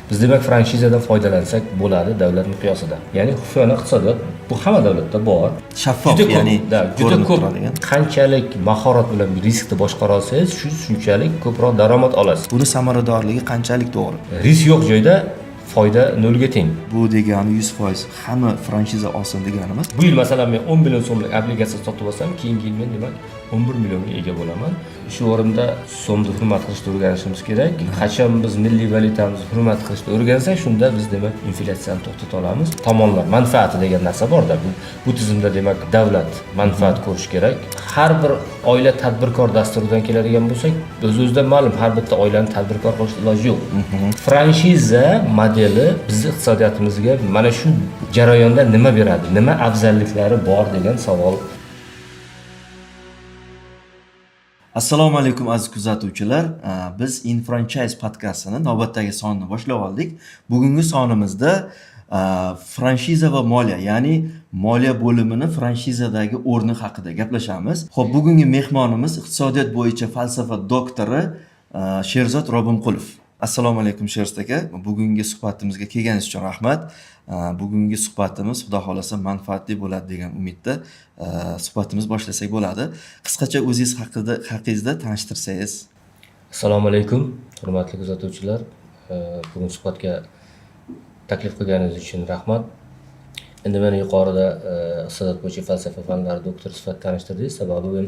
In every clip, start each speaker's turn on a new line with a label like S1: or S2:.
S1: Biz demak franshizadan foydalansak bo'ladi davlat miqyosida. Ya'ni xufiyona iqtisodiyot bu hamma davlatda bor.
S2: Shaffof,
S1: Juda ko'p,
S2: ya'ni
S1: juda
S2: ko'rinib
S1: ko'p
S2: turadigan.
S1: qanchalik mahorat bilan riskni boshqara olsangiz, shunchalik ko'proq daromad olasiz.
S2: Buni samaradorligi qanchalik to'g'ri?
S1: Risk yo'q joyda foyda nolga teng.
S2: Bu degani 100% hamma franshiza olsin deganimiz.
S1: Bu yil masalan men 10 million so'mlik obligatsiya sotib olsam, keyingi yil men demak 11 millionga ega bo'laman. Shu o'rinda so'mni hurmat qilishni o'rganishimiz kerak. Qachon biz milliy valyutamizni hurmat qilishni o'rgansak, shunda biz demak inflyatsiyani to'xtata olamiz. Tomonlar manfaati degan narsa bor-da. Bu tizimda demak davlat manfaat ko'rish kerak. Har bir oila tadbirkor dasturidan keladigan bo'lsak, o'z-o'zidan ma'lum har bitta oilani tadbirkor qilish iloji yo'q. Franshiza modeli bizning iqtisodiyotimizga mana shu jarayonda nima beradi, nima afzalliklari bor degan savol.
S2: Assalomu alaykum aziz kuzatuvchilar. Biz InFranchise podkastini navbatdagi sonini boshlab oldik. Bugungi sonimizda franshiza va moliya, ya'ni moliya bo'limini franshizadagi o'rni haqida gaplashamiz. Xo'p, bugungi mehmonimiz iqtisodiyot bo'yicha falsafa doktori Sherzod Robimqulov. Assalomu alaykum Sherzod aka. Bugungi suhbatimizga kelganingiz uchun rahmat. Bugungi suhbatimiz xudo xolasa manfaatli bo'ladi degan umidda suhbatimiz boshlasak bo'ladi. Qisqacha o'zingiz haqingizda tanishtirsangiz.
S1: Assalomu alaykum, hurmatli kuzatuvchilar. Bugun suhbatga taklif qilganingiz uchun rahmat. Endi meni yuqorida iqtisodiyot bo'yicha falsafa fanlari doktori sifatida tanishtirdingiz. Sababi men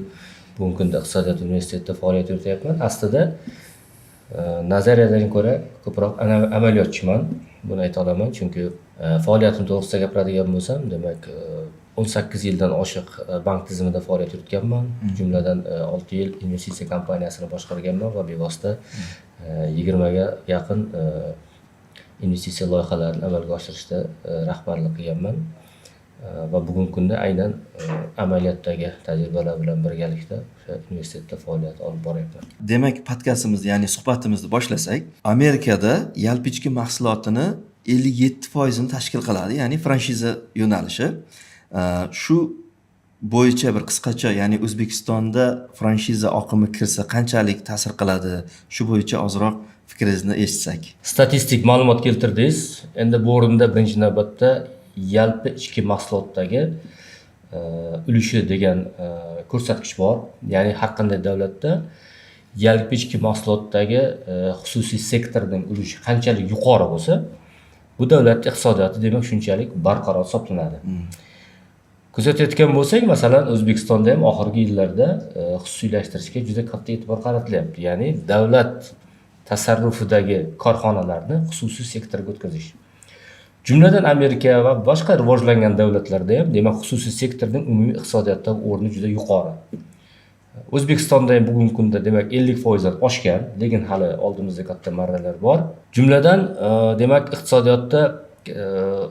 S1: bugungi kunda iqtisodiyot universitetida faoliyat yurityapman. Aslida nazariyadan ko'ra ko'proq amaliyotchiman. Buni ayta olaman, chunki faoliyatim to'g'risida gapiradigan bo'lsam, demak 18 yildan oshiq bank tizimida faoliyat yuritganman. Jumladan 6 yil investitsiya kompaniyasini boshqarganman va bevosita 20 ga yaqin investitsiya loyihalarini amalga oshirishda rahbarlik qilganman. Va bugungi kunda aynan amaliyotdagi tajribalar bilan birgalikda o'sha universitetda faoliyat olib boryapman.
S2: Demak, podkastimizni, ya'ni suhbatimizni boshlasak, Amerikada yalpi ichki mahsulotini 57% ni tashkil qiladi, ya'ni franshiza yo'nalishi. Shu bo'yicha bir qisqacha, ya'ni O'zbekistonda franshiza oqimi kirsa qanchalik ta'sir qiladi? Shu bo'yicha ozroq fikringizni eshitsak.
S1: Statistik ma'lumot keltirdingiz. Endi bu o'rinda birinchi navbatda yalpi ichki mahsulotdagi ulushi degan ko'rsatkich bor. Ya'ni har qanday davlatda yalpi ichki mahsulotdagi xususiy sektorning ulushi qanchalik yuqori bo'lsa, bu davlat iqtisodiyoti demak shunchalik barqaror hisoblanadi. Kuzatayotgan bo'lsak, masalan, O'zbekistonda ham oxirgi yillarda xususiylashtirishga juda katta e'tibor qaratilyapti. Ya'ni davlat tasarrufidagi korxonalarni xususiy sektorga o'tkazish. Jumladan Amerika va boshqa rivojlangan davlatlarda ham demak xususiy sektorning umumiy iqtisodiyotdagi o'rni juda yuqori. O'zbekistonda ham bugungi kunda demak 50% dan oshgan, lekin hali oldimizda katta marralar bor. Jumladan demak iqtisodiyotda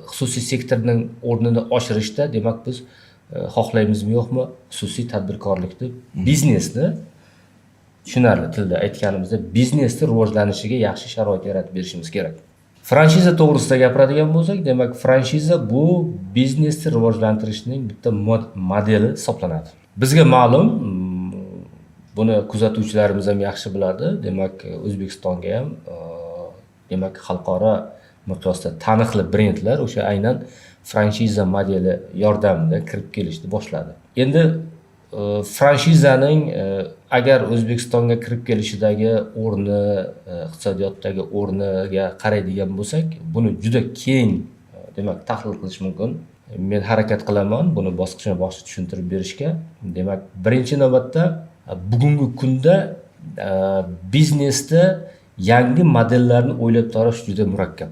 S1: xususiy sektorning o'rnini oshirishda demak biz xohlaymizmi yo'qmi xususiy tadbirkorlikni, biznesni tushunarli tilda aytganimizda biznesni rivojlanishiga yaxshi sharoit yaratib berishimiz kerak. Franshiza to'g'risida gapiradigan bo'lsak, demak franshiza bu biznesni rivojlantirishning bitta modeli hisoblanadi. Bizga ma'lum, buni kuzatuvchilarimiz ham yaxshi biladi. Demak, O'zbekistonga ham demak xalqaro miqyosda taniqli brendlar o'sha aynan franshiza modeli yordamida kirib kelishni boshladi. Endi franshizaning agar O'zbekistonga kirib kelishidagi o'rni, iqtisodiyotdagi o'rniga qaraydigan bo'lsak, buni juda keng demak tahlil qilish mumkin. Men harakat qilaman buni bosqichma-bosqich tushuntirib berishga. Demak, birinchi navbatda bugungi kunda biznesda yangi modellarni o'ylab topirish juda murakkab.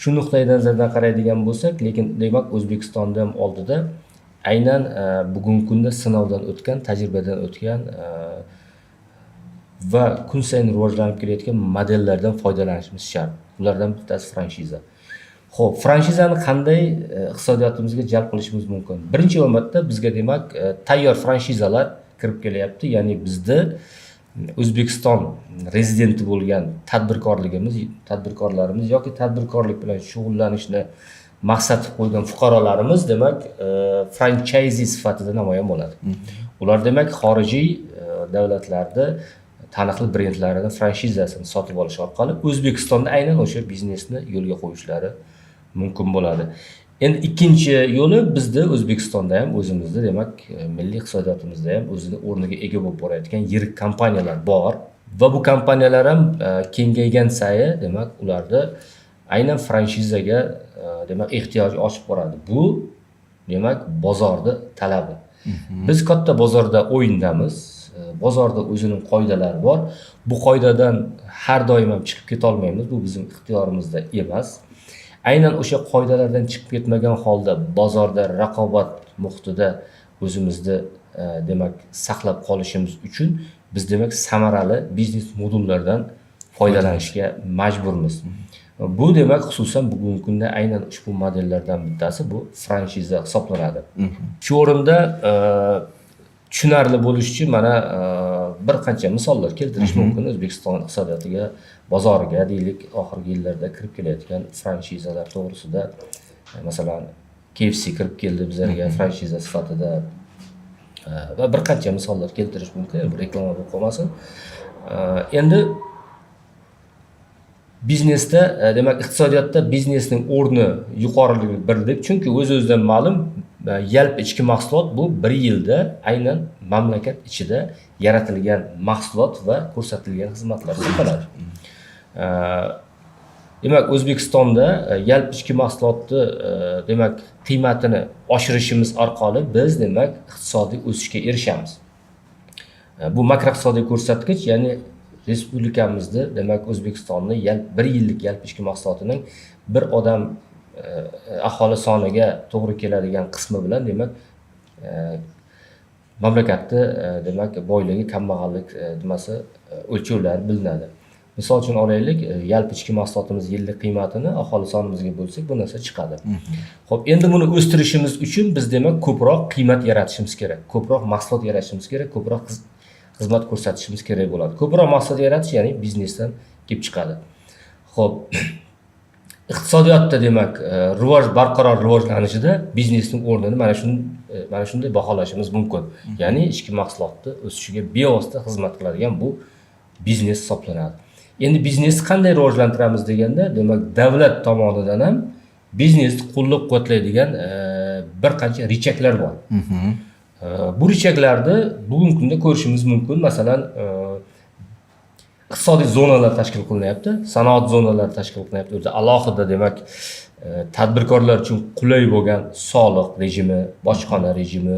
S1: Shu nuqtai nazardan qaraydigan bo'lsak, lekin demak O'zbekistonda ham oldida aynan bugungi kunda sinovdan o'tgan, tajribadan o'tgan va kun sayin rivojlanib kelayotgan modellardan foydalanishimiz shart. Ulardan bittasi franshiza. Xo'p, franshizani qanday iqtisodiyotimizga jalb qilishimiz mumkin? Birinchi o'rinda bizga demak tayyor franshizalar kirib kelyapti. Ya'ni bizda O'zbekiston rezidenti bo'lgan tadbirkorlarimiz yoki tadbirkorlik bilan shug'ullanishni maqsad qilib qo'ygan fuqarolarimiz demak franchise sifatida namoyon bo'ladi. Ular demak xorijiy davlatlarda taniqli brendlarini franshizasini sotib olish orqali O'zbekistonda aynan o'sha biznesni yo'lga qo'yishlari mumkin bo'ladi. Endi ikkinchi yo'li bizda O'zbekistonda ham o'zimizda demak milliy iqtisodiyotimizda ham o'zini o'rniga ega bo'lib borayotgan yirik kompaniyalar bor va bu kompaniyalar ham kengaygan sayi demak ularda aynan franshizaga demak ehtiyoj oshib boradi. Bu demak bozorda talabi. Biz katta bozorda o'yindamiz. Bozorda o'zining qoidalari bor. Bu qoidadan har doim ham chiqib keta olmaymiz. Bu bizning ixtiyorimizda emas. Aynan o'sha qoidalardan chiqib ketmagan holda bozorda raqobat muhitida o'zimizni demak saqlab qolishimiz uchun biz demak samarali biznes modullardan foydalanishga majburmiz. Bu demak xususan bugungi kunda aynan ushbu modellardan bittasi bu franshiza hisoblanadi. Shu o'rinda tushunarli bo'lish uchun mana bir qancha misollar keltirish mumkin. O'zbekiston iqtisodiyotiga, bozoriga deylik oxirgi yillarda kirib kelayotgan franshizalar to'g'risida masalan KFC kirib keldi bizlarga franshiza sifatida va bir qancha misollar keltirish mumkin. Bu reklama bo'lib qolmasin. Endi biznesda demak iqtisodiyotda biznesning o'rni yuqoriligi bir deb, chunki o'z-o'zidan ma'lum yalpi ichki mahsulot bu bir yilda aynan mamlakat ichida yaratilgan mahsulot va ko'rsatilgan xizmatlar hisoblanadi. Demak O'zbekistonda yalpi ichki mahsulotni demak qiymatini oshirishimiz orqali biz demak iqtisodiy o'sishga erishamiz. Bu makroiqtisodiy ko'rsatkich, ya'ni respublikamizda demak O'zbekistonni bir yillik yalpi ichki mahsulotining bir odam aholi soniga to'g'ri keladigan qismi bilan demak mamlakatda demak boyligi, kambag'allik nimasi o'lchovlari bilinadi. Misol uchun olaylik, yalpi ichki mahsulotimiz yillik qiymatini aholi sonimizga bo'lsak, bu narsa chiqadi. Xo'p, endi buni o'stirishimiz uchun biz demak ko'proq qiymat yaratishimiz kerak, ko'proq mahsulot yaratishimiz kerak, ko'proq xizmat ko'rsatishimiz kerak bo'ladi. Ko'proq mahsulot yaratish, ya'ni biznesdan kelib chiqadi. Xo'p, iqtisodiyotda demak barqaror rivojlanishida biznesning o'rnini mana shunday baholashimiz mumkin. Ya'ni ichki mahsulotni o'sishiga bevosita xizmat qiladigan bu biznes hisoblanadi. Endi biznesni qanday rivojlantiramiz deganda, demak davlat tomonidan ham biznesni qo'llab-quvvatlaydigan bir qancha rechaklar bor. Bu rechaklarni bugungi kunda ko'rishimiz mumkin. Masalan, iqtisodiy zonalar tashkil qilinyapti, sanoat zonalari tashkil qilinyapti. O'zi alohida demak tadbirkorlar uchun qulay bo'lgan soliq rejimi, bojxona rejimi,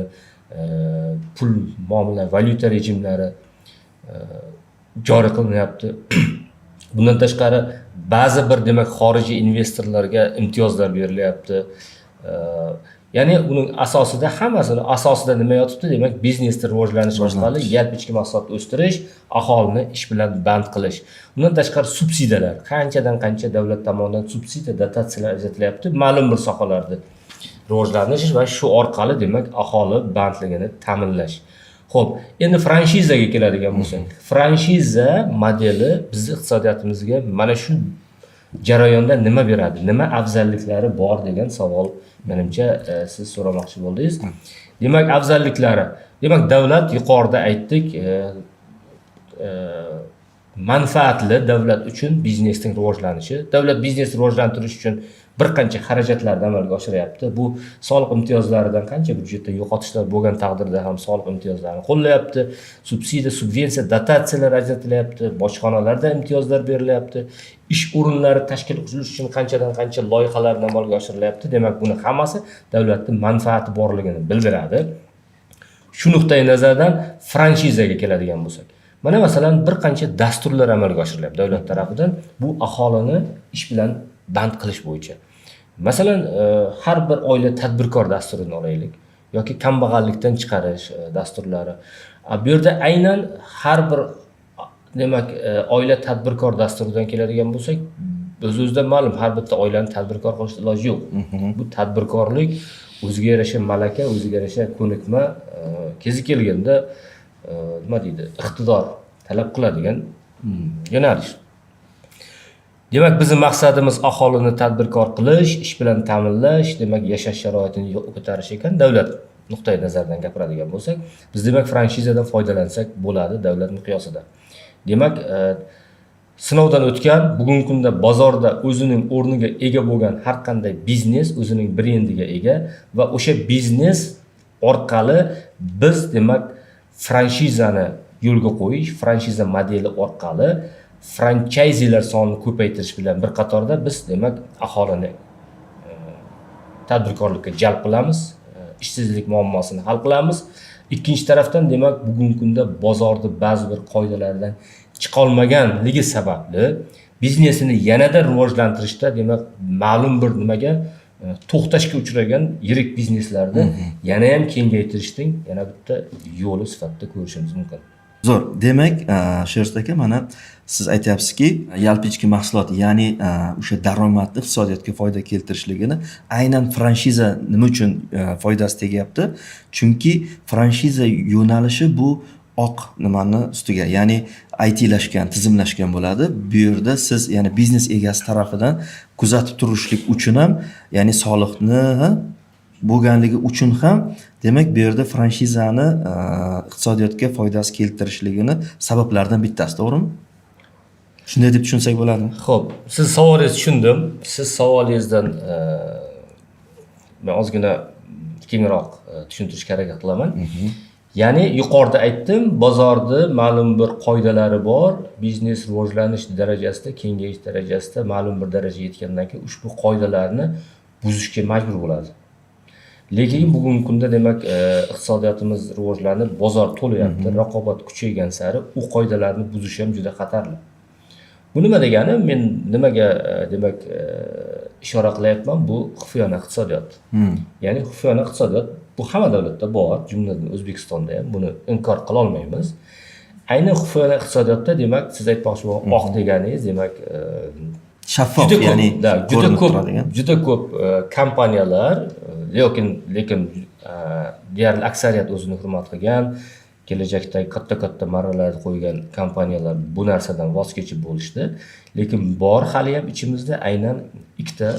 S1: pul muomala, valyuta rejimlari joriy qilinyapti. Bundan tashqari ba'zi bir demak xorijiy investorlarga imtiyozlar berilyapti. Ya'ni uning asosida asosida nima yotibdi? Demak, biznesni rivojlanish orqali yalpi ichki mahsulotni o'stirish, aholini ish bilan band qilish. Bundan tashqari subsidiyalar, qanchadan qancha davlat tomonidan subsidiya, dotatsiyalar ajratilyapti ma'lum bir sohalarda rivojlanish va shu orqali demak aholi bandligini ta'minlash. Xo'p, endi franshizaga keladigan bo'lsak, franshiza modeli bizning iqtisodiyotimizga mana shu jarayonda nima beradi, nima afzalliklari bor degan savol menimcha siz so'ramoqchi bo'ldingiz. Demak, afzalliklari, demak davlat yuqorida aytdik, manfaatli davlat uchun biznesning rivojlanishi, davlat biznesni rivojlantirish uchun bir qancha xarajatlarni amalga oshiryapti. Bu soliq imtiyozlaridan qancha byudjetda yo'qotishlar bo'lgan taqdirda ham soliq imtiyozlarini qo'llayapti, subsidiya, subvensiya, dotatsiyalar ajratilyapti, bojxonalarda imtiyozlar berilyapti, ish o'rinlari tashkil qilish uchun qanchadan qancha loyihalarni amalga oshirilyapti. Demak, buni hammasi davlatning manfaati borligini bildiradi. Shu nuqtai nazardan franshizaga keladigan bo'lsak, mana masalan bir qancha dasturlar amalga oshirilyapti davlat tarafidan. Bu aholini ish bilan band qilish bo'yicha. Masalan, har bir oila tadbirkor dasturini olaylik yoki kambag'allikdan chiqarish dasturlari. Bu yerda aynan har bir demak oila tadbirkor dasturidan keladigan bo'lsak, o'z-o'zidan ma'lum har bitta oilani tadbirkor qilish iloji yo'q. Bu tadbirkorlik o'ziga yarasha malaka, o'ziga yarasha ko'nikma, kezi kelganda nima deydi, iqtidor talab qiladigan yo'nalish. Demak, bizning maqsadimiz aholini tadbirkor qilish, ish bilan ta'minlash, demak yashash sharoitini ko'tarish ekan. Davlat nuqtai nazaridan gapiradigan bo'lsak, biz demak franshizadan foydalansak bo'ladi davlat miqyosida. Demak, sinovdan o'tgan, bugungi kunda bozorda o'zining o'rniga ega bo'lgan har qanday biznes o'zining brendiga ega va o'sha biznes orqali biz demak franshizani yo'lga qo'yish, franshiza modeli orqali franchayzilar sonini ko'paytirish bilan bir qatorda biz demak aholini tadbirkorlikka jalb qilamiz, ishsizlik muammosini hal qilamiz. Ikkinchi tarafdan demak bugungi kunda bozorda ba'zi bir qoidalardan chiqolmaganligi sababli biznesini yanada rivojlantirishda demak ma'lum bir nimaga to'xtashga uchragan yirik bizneslarni yana ham kengaytirishning yana bitta yo'li sifatida ko'rishimiz mumkin.
S2: Zo'r. Demak, Sherzod aka, mana siz aytyapsizki, yalpi ichki mahsulot, ya'ni o'sha daromadni iqtisodiyotga foyda keltirishligini aynan franshiza nima uchun foydasi tegyapti? Chunki franshiza yo'nalishi bu oq nimani ustiga, ya'ni ITlashgan, tizimlashgan bo'ladi. Bu yerda siz ya'ni biznes egasi tarafidan kuzatib turishlik uchun ham, ya'ni soliqni bo'lganligi uchun ham demak bu yerda franshizani iqtisodiyotga foydasi keltirishligini sabablaridan bittasi, to'g'rimi? Shunday deb tushunsak bo'ladimi?
S1: Xo'p, siz savolingizni tushundim. Siz savolingizdan men ozgina kengroq tushuntirishga harakat qilaman. Ya'ni yuqorida aytdim, bozorda ma'lum bir qoidalari bor, biznes rivojlanish darajasida, kengayish darajasida ma'lum bir darajaga yetgandan keyin ushbu qoidalarni buzishga majbur bo'ladi. Lekin bugungi kunda demak iqtisodiyotimiz rivojlanib, bozor to'layapti, raqobat kuchaygan sari u qoidalarni buzish ham juda xatarli. Bu nima degani? Men nimaga demak ishora qilyapman? Bu xufiyona iqtisodiyot. Ya'ni xufiyona iqtisodiyot bu hamma davlatda bor, jumladan O'zbekistonda ham buni inkor qila olmaymiz. Aynan xufiyona iqtisodiyotda demak siz aytmoqchi bo'lgan oq deganingiz demak
S2: shaffof, ya'ni
S1: juda ko'p kompaniyalar lekin deyarli aksariyat o'zini hurmat qilgan, kelajakdagi katta marralarga qo'ygan kompaniyalar bu narsadan voz kechib bo'lishdi. Lekin bor hali ham ichimizda aynan ikkita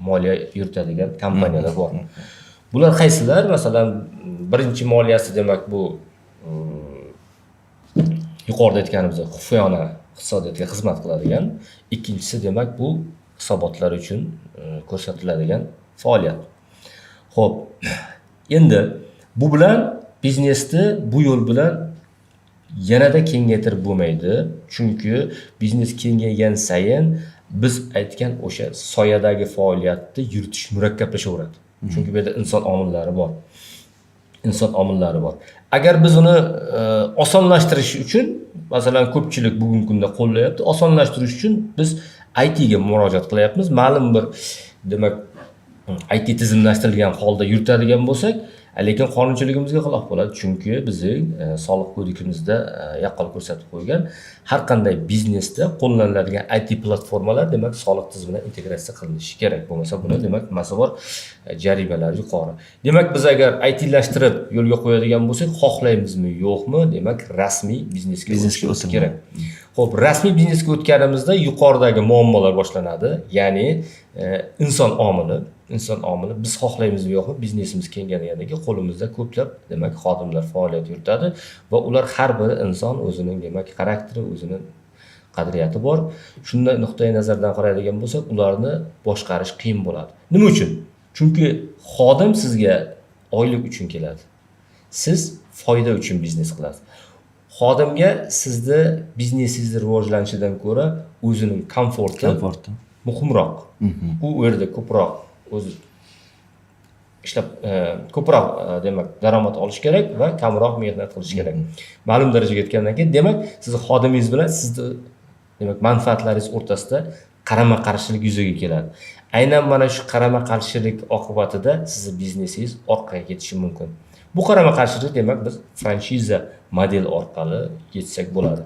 S1: moliya yuritadigan kompaniyalar bor. Bular qaysilar? Masalan, birinchi moliyasi demak bu yuqorida aytganimizdek xufiyona iqtisodiyotga xizmat qiladigan, ikkinchisi demak bu hisobotlar uchun ko'rsatiladigan faoliyat. Xo'p, endi bu bilan biznesni bu yo'l bilan yanada kengaytirib bo'lmaydi. Chunki biznes kengaygan sayin biz aytgan o'sha soyadagi faoliyatni yuritish murakkablashaveradi. Chunki bu yerda inson omillari bor. Agar biz uni osonlashtirish uchun, masalan, ko'pchilik bugungi kunda qo'llayapti, osonlashtirish uchun biz IT ga murojaat qilyapmiz. Ma'lum bir demak IT tizimlashtirilgan holda yuritadigan bo'lsak, lekin qonunchiligimizga xilof bo'ladi. Chunki bizning soliq kodeksimizda yaqqol ko'rsatib qo'ygan har qanday biznesda qo'llaniladigan IT platformalar demak soliq tizimiga integratsiya qilinishi kerak. Bo'lmasa buni demak mas'ullar jarimalar yuqori. Demak biz agar ITlashtirib yo'lga qo'yadigan bo'lsak, xohlaymizmi, yo'qmi, demak rasmiy biznesga o'tish kerak. Xo'p, rasmiy biznesga o'tganimizda yuqoridagi muammolar boshlanadi. Ya'ni inson omili biz xohlaymizmi yo'qmi, biznesimiz kengayganiga qo'limizda ko'plab demak xodimlar faoliyat yuritadi va ular har bir inson o'zining demak xarakteri, o'zining qadriyati bor. Shunday nuqtai nazardan qaraydigan bo'lsak, ularni boshqarish qiyin bo'ladi. Nima uchun? Chunki xodim sizga oylik uchun keladi. Siz foyda uchun biznes qilasiz. Xodimga sizni biznesingizni rivojlanishidan ko'ra o'zining komforti muhimroq. U yerda ko'proq o'zi ishlab ko'proq demak daromad olish kerak va kamroq mehnat qilish kerak. Ma'lum darajaga yetgandan keyin demak sizni xodimingiz bilan sizni demak manfaatlaringiz o'rtasida qarama-qarshilik yuzaga keladi. Aynan mana shu qarama-qarshilik oqibatida sizni biznesingiz orqaga ketishi mumkin. Bu qarama-qarshilik demak biz franshiza model orqali yetsak bo'ladi.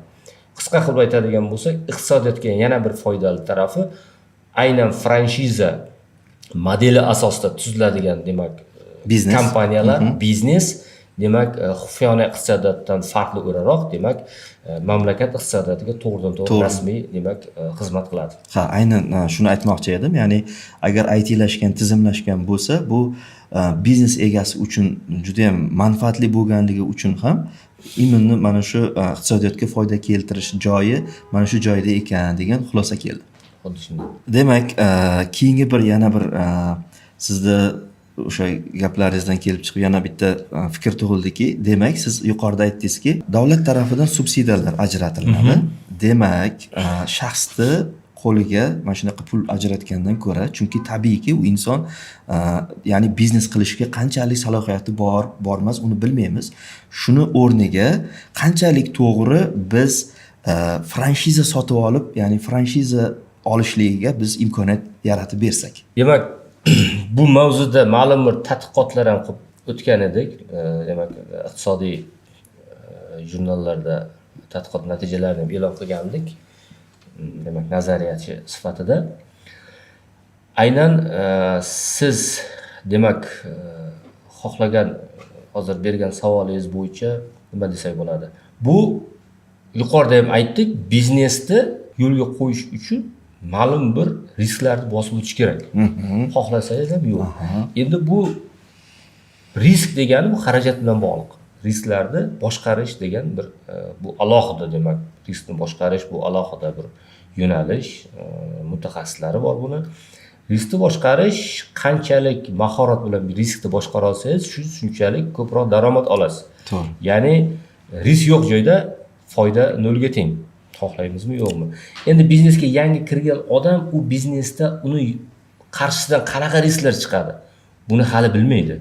S1: Qisqa qilib aytadigan bo'lsak, iqtisodiyotga yana bir foydali tarafi aynan franshiza modeli asosida tuziladigan demak biznes kompaniyalar, biznes demak xufiyona iqtisodiyotdan farqli o'laroq demak mamlakat iqtisodiyotiga to'g'ridan-to'g'ri rasmiy demak xizmat qiladi.
S2: Ha, aynan shuni aytmoqchi edim. Ya'ni agar ITlashgan, tizimlashgan bo'lsa, bu biznes egasi uchun juda ham manfaatli bo'lganligi uchun ham imonni mana shu iqtisodiyotga foyda keltirish joyi mana shu joyda ekan degan xulosa keldi.
S1: Xuddi shunday.
S2: Demak, keyingi yana bir sizni o'sha gaplaringizdan kelib chiqib yana bitta fikr tug'ildiki, demak siz yuqorida aytdingizki, davlat tarafidan subsidiyalar ajratiladi. Demak, shaxsni qo'liga mana shunaqa pul ajratgandan ko'ra, chunki tabiiyki u inson ya'ni biznes qilishga qanchalik salohiyati bor emas uni bilmaymiz. Shuni o'rniga qanchalik to'g'ri biz franshiza sotib olib, ya'ni franshiza olishligiga biz imkoniyat yaratib bersak.
S1: Demak, bu mavzuda ma'lum bir tadqiqotlar ham qilib o'tgan edik. Demak, iqtisodiy jurnallarda tadqiqot natijalarini e'lon qilgandik. Demak, nazariyachi sifatida. Aynan siz demak xohlagan hozir bergan savolingiz bo'yicha nima desak bo'ladi? Bu yuqorida ham aytdik, biznesni yo'lga qo'yish uchun ma'lum bir risklarni bosib o'tish kerak. Xohlasangiz ham yo'q. Endi bu risk degani bu xarajat bilan bog'liq. Risklarni boshqarish degan bir bu alohida, demak, riskni boshqarish bu alohida bir yo'nalish, mutaxassislari bor buni. Riskni boshqarish qanchalik mahorat bilan riskni boshqara olsangiz, shunchalik ko'proq daromad olasiz.
S2: To'g'ri.
S1: Ya'ni risk yo'q joyda foyda nolga teng. Xohlaymizmi yo'qmi? Endi biznesga yangi kirgan odam u biznesda uni qarshisidan qanaqa risklar chiqadi? Buni hali bilmaydi.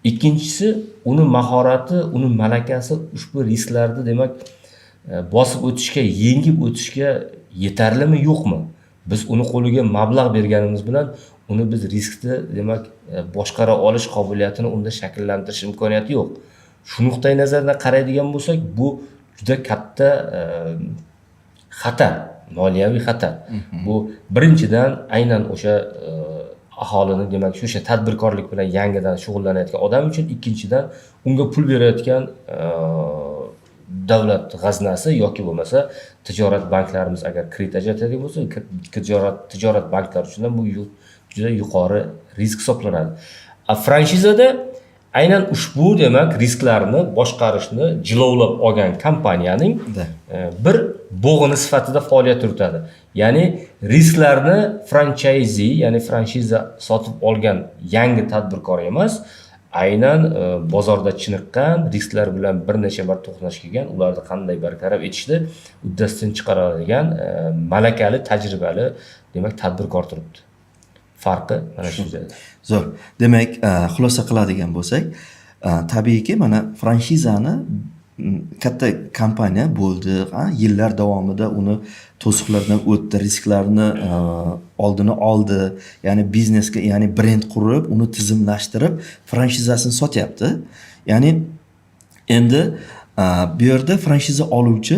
S1: Ikkinchisi, uni mahorati, uni malakasi ushbu risklarni demak bosib o'tishga, yengib o'tishga yetarlimi yo'qmi? Biz uni qo'liga mablag' berganimiz bilan uni biz riskni demak boshqara olish qobiliyatini unda shakllantirish imkoniyati yo'q. Shu nuqtai nazardan qaraydigan bo'lsak, bu juda katta xatar, moliyaviy xatar. Bu birinchidan aynan o'sha aholini demak o'sha tadbirkorlik bilan yangidan shug'ullanayotgan odam uchun, ikkinchidan unga pul berayotgan davlat g'aznasi yoki bo'lmasa tijorat banklarimiz agar kredit ajratadigan bo'lsa, tijorat banklari uchun ham bu juda yuqori risk hisoblanadi. Franshizada aynan ushbu demak risklarni boshqarishni jilovlab olgan kompaniyaning bir bo'g'ini sifatida faoliyat yuritadi. Ya'ni risklarni franchise, ya'ni franshiza sotib olgan yangi tadbirkor emas, aynan bozorda chiniqqan risklar bilan bir necha bor to'qnash kelgan, ularni qanday bartaraf etishni uddasidan chiqaradigan malakali, tajribali demak tadbirkor turibdi. Farqi mana shu yerda.
S2: Zo'r. Demak, xulosa qiladigan bo'lsak, tabiiyki mana franshizani katta kompaniya bo'ldi, yillar davomida uni to'siqlardan o'tdi, risklarni oldini oldi, ya'ni biznesga, ya'ni brend qurib, uni tizimlashtirib, franshizasini sotyapti. Ya'ni endi bu yerda franshiza oluvchi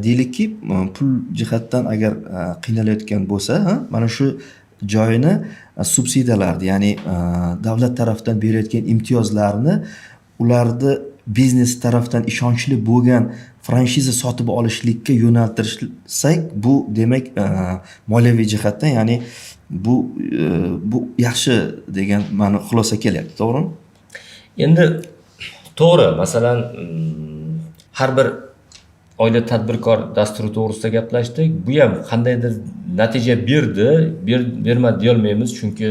S2: deylikki pul jihatdan agar qiynalayotgan bo'lsa, mana shu joyini subsidiyalarni, ya'ni davlat tarafdan berayotgan imtiyozlarni ularni biznes tarafdan ishonchli bo'lgan franshiza sotib olishlikka yo'naltirsak, bu demak moliyaviy jihatdan, ya'ni bu yaxshi degan ma'no xulosa kelyapti, to'g'rimi?
S1: Endi to'g'ri, masalan, har bir oila tadbirkor dasturi to'g'risida gaplashdik. Bu ham qandaydir natija bermadi deya olmaymiz, chunki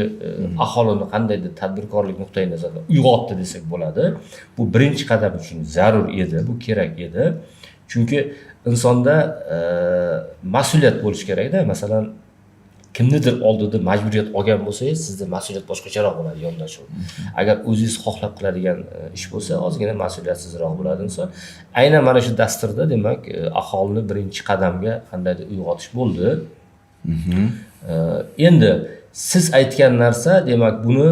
S1: aholini qandaydir tadbirkorlik nuqtai nazaridan uyg'otdi desak bo'ladi. Bu birinchi qadam uchun zarur edi, bu kerak edi. Chunki insonda mas'uliyat bo'lishi kerak-da. Masalan, kimnidir oldida majburiyat olgan bo'lsangiz, sizda mas'uliyat boshqacharoq bo'ladi, yondashuv. Agar o'zingiz xohlab qiladigan ish bo'lsa, ozgina mas'uliyatsizroq bo'ladi inson. Aynan mana shu dasturda demak aholini birinchi qadamga qandaydir uyg'otish bo'ldi. Endi siz aytgan narsa, demak buni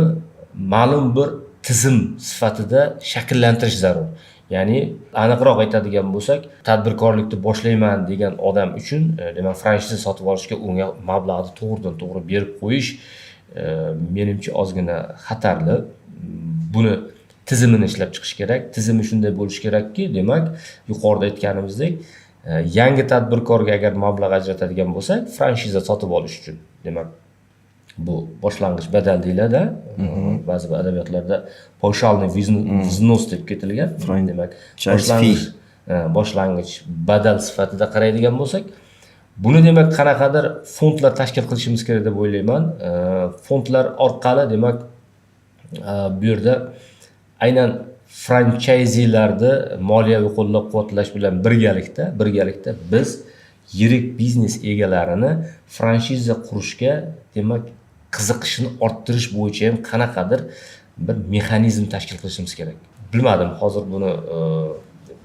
S1: ma'lum bir tizim sifatida shakllantirish zarur. Ya'ni aniqroq aytadigan bo'lsak, tadbirkorlikni boshlayman degan odam uchun demak franshiza sotib olishga unga mablag'ni to'g'ridan to'g'ri berib qo'yish menimcha ozgina xatarli. Buni tizimini ishlab chiqish kerak. Tizimi shunday bo'lishi kerakki, demak yuqorida aytganimizdek, yangi tadbirkorga agar mablag' ajratadigan bo'lsak, franshiza sotib olish uchun, demak bu boshlang'ich badal deyiladi. Ba'zi bir adabiyotlarda paushal vznos deb ketilgan. Demak, boshlang'ich badal sifatida qaraydigan bo'lsak, buni demak qanaqadir fondlar tashkil qilishimiz kerak deb o'ylayman. Fondlar orqali demak bu yerda aynan franchayzilarni moliyaviy qo'llab-quvvatlash bilan birgalikda biz yirik biznes egalarini franshiza qurishga demak qiziqishini orttirish bo'yicha ham qanaqadir bir mexanizm tashkil qilishimiz kerak. Bilmadim, hozir buni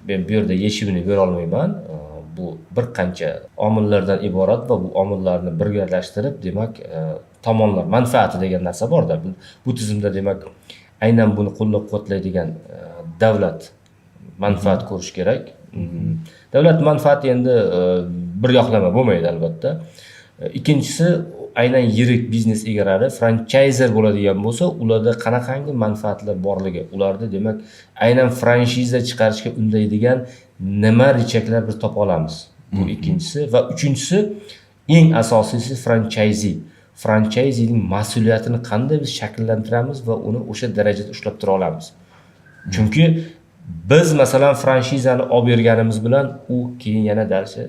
S1: men bu yerda yechimini bera olmayman. Bu bir qancha omillardan iborat va bu omillarni birgalashtirib demak tomonlar manfaati degan narsa borda. Bu tizimda demak aynan buni qo'llab-quvvatlaydigan davlat manfaat ko'rish kerak. Davlat manfaati endi bir yoqlama bo'lmaydi albatta. Ikkinchisi, aynan yirik biznes egalari franchayzer bo'ladigan bo'lsa, ularda qanaqangi manfaatlar borligi, ularda demak aynan franshiza chiqarishga undaydigan nima richaklar biz topa olamiz. Bu ikkinchisi va uchinchisi, eng asosiysi franchayzining mas'uliyatini qanday biz shakllantiramiz va uni o'sha darajada ushlab tura olamiz. Chunki biz masalan franshizani olib berganimiz bilan u keyin yana dalshi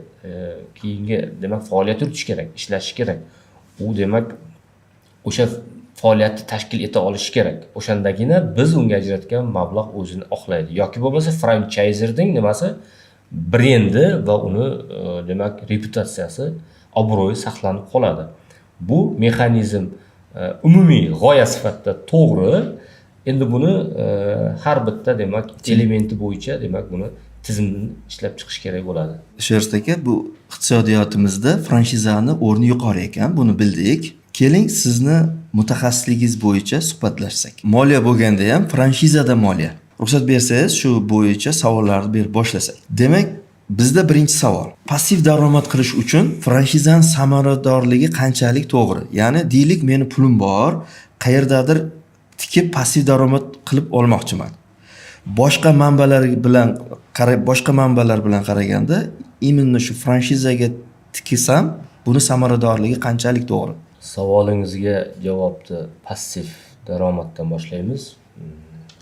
S1: keyingi demak faoliyat yuritish kerak, ishlashi kerak. U demak o'sha faoliyatni tashkil eta olishi kerak. O'shandagina biz unga ajratgan mablag' o'zini oqlaydi. Yoki bo'lmasa franchayzerning nimasi brendi va uni demak reputatsiyasi, obro'yi saqlanib qoladi. Bu mexanizm umumiy g'oya sifatida to'g'ri. Endi buni har bitta demak elementi bo'yicha demak buni tizimni ishlab chiqish kerak bo'ladi.
S2: Sherzod aka, bu iqtisodiyotimizda franshizani o'rni yuqori ekan, buni bildik. Keling, sizni mutaxassisligingiz bo'yicha suhbatlashsak. Moliya bo'lganda ham franshizada moliya. Ruxsat bersangiz, shu bo'yicha savollarni berib boshlasak. Demak, bizda birinchi savol. Passiv daromad qilish uchun franshizaning samaradorligi qanchalik to'g'ri? Ya'ni deylik, meni pulim bor, qayerdadir tikib passiv daromad qilib olmoqchiman. Boshqa manbalar bilan qaraganda, именно shu franshizaga tikisam, buni samaradorligi qanchalik to'g'ri?
S1: Savolingizga javobni passiv daromaddan boshlaymiz.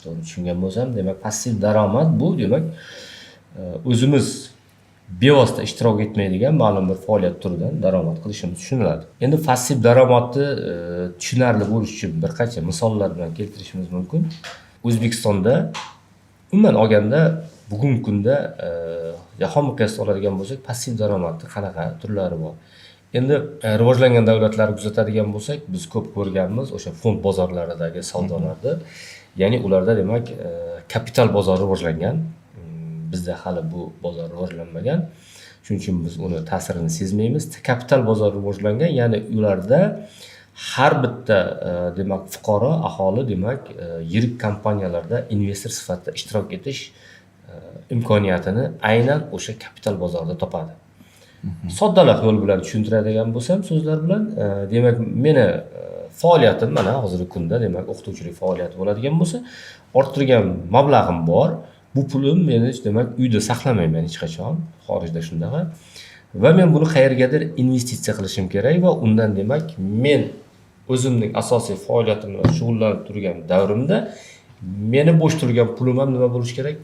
S1: To'g'ri tushungan bo'lsam, demak passiv daromad bu demak o'zimiz bevosita ishtirok etmaydigan ma'lum bir faoliyat turidan daromad qilishimiz tushuniladi. Endi passiv daromadni tushunarli bo'lish uchun bir qancha misollar bilan keltirishimiz mumkin. O'zbekistonda umuman olganda bugungi kunda jahon miqyosida oladigan bo'lsak, passiv daromadning qanaqa turlari bor. Endi rivojlangan davlatlar kuzatadigan bo'lsak, biz ko'p ko'rganmiz o'sha fond bozorlaridagi savdolarda. Ya'ni ularda demak kapital bozori rivojlangan. Bizda hali bu bozor rivojlanmagan. Shuning uchun biz uni ta'sirini sezmaymiz. Kapital bozori rivojlangan, ya'ni ularda har bitta demak fuqaro, aholi demak yirik kompaniyalarda investor sifatida ishtirok etish imkoniyatini aynan o'sha kapital bozorida topadi. Soddaloq yo'l bilan tushuntiradigan bo'lsam, so'zlar bilan, demak meni faoliyatim mana hozirgi kunda demak o'qituvchilik faoliyati bo'ladigan bo'lsa, orttirgan mablag'im bor. Bu pulim meni demak uyda saqlamayman hech qachon, xorijda shunaqa. Va men buni qayergadir investitsiya qilishim kerak va undan demak men o'zimning asosiy faoliyatim bilan shug'ullanib turgan davrimda meni bo'sh turgan pulim ham nima bo'lishi kerak?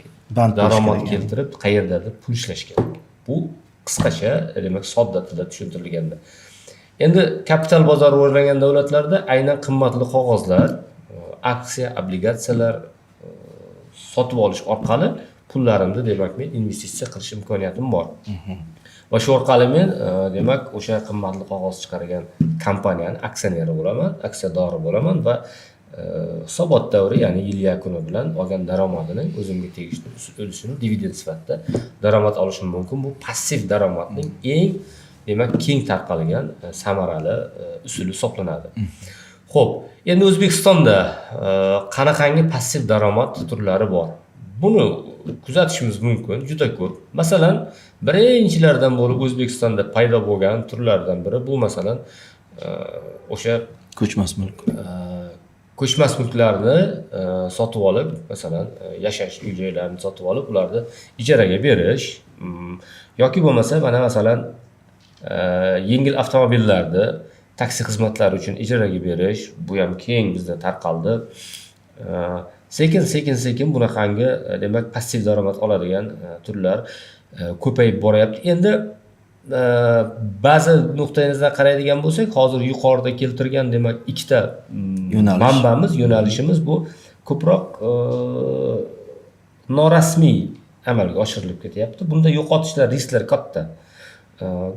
S1: Daromad keltirib qayerdadir pul ishlash kerak. Bu qisqacha demak sodda tilda tushuntirilganda. Endi kapital bozori rivojlangan davlatlarda aynan qimmatli qog'ozlar, aksiya, obligatsiyalar sotib olish orqali pullarimni demak men investitsiya qilish imkoniyatim bor. Va shu orqali men demak o'sha qimmatli qog'oz chiqargan kompaniyani aksioneri bo'laman, aksiyadori bo'laman va hisobot davri, ya'ni yil yakuni bilan olgan daromadining o'zimga tegishli ulushini dividend sifatida daromad olishim mumkin. Bu passiv daromadning eng demak keng tarqalgan samarali usuli hisoblanadi. Xo'p, endi O'zbekistonda qanaqangi passiv daromad turlari bor? Buni kuzatishimiz mumkin, juda ko'p. Masalan, birinchilardan bo'lib O'zbekistonda paydo bo'lgan turlardan biri bu masalan o'sha
S2: ko'chmas mulk.
S1: Ko'chmas mulklarni sotib olib, masalan, yashash uy-joylarini sotib olib, ularni ijaraga berish yoki bo'lmasa mana masalan yengil avtomobillarni taksi xizmatlari uchun ijaraga berish, bu ham keng bizda tarqaldi. Sekin bunaqangi demak passiv daromad oladigan turlar ko'payib boryapti. Endi ba'zi nuqtai nazardan qaraydigan bo'lsak, hozir yuqorida keltirgan demak ikkita manbamiz, yo'nalishimiz bu ko'proq norasmiy amalga oshirilib ketyapti. Bunda yo'qotishlar, risklar katta.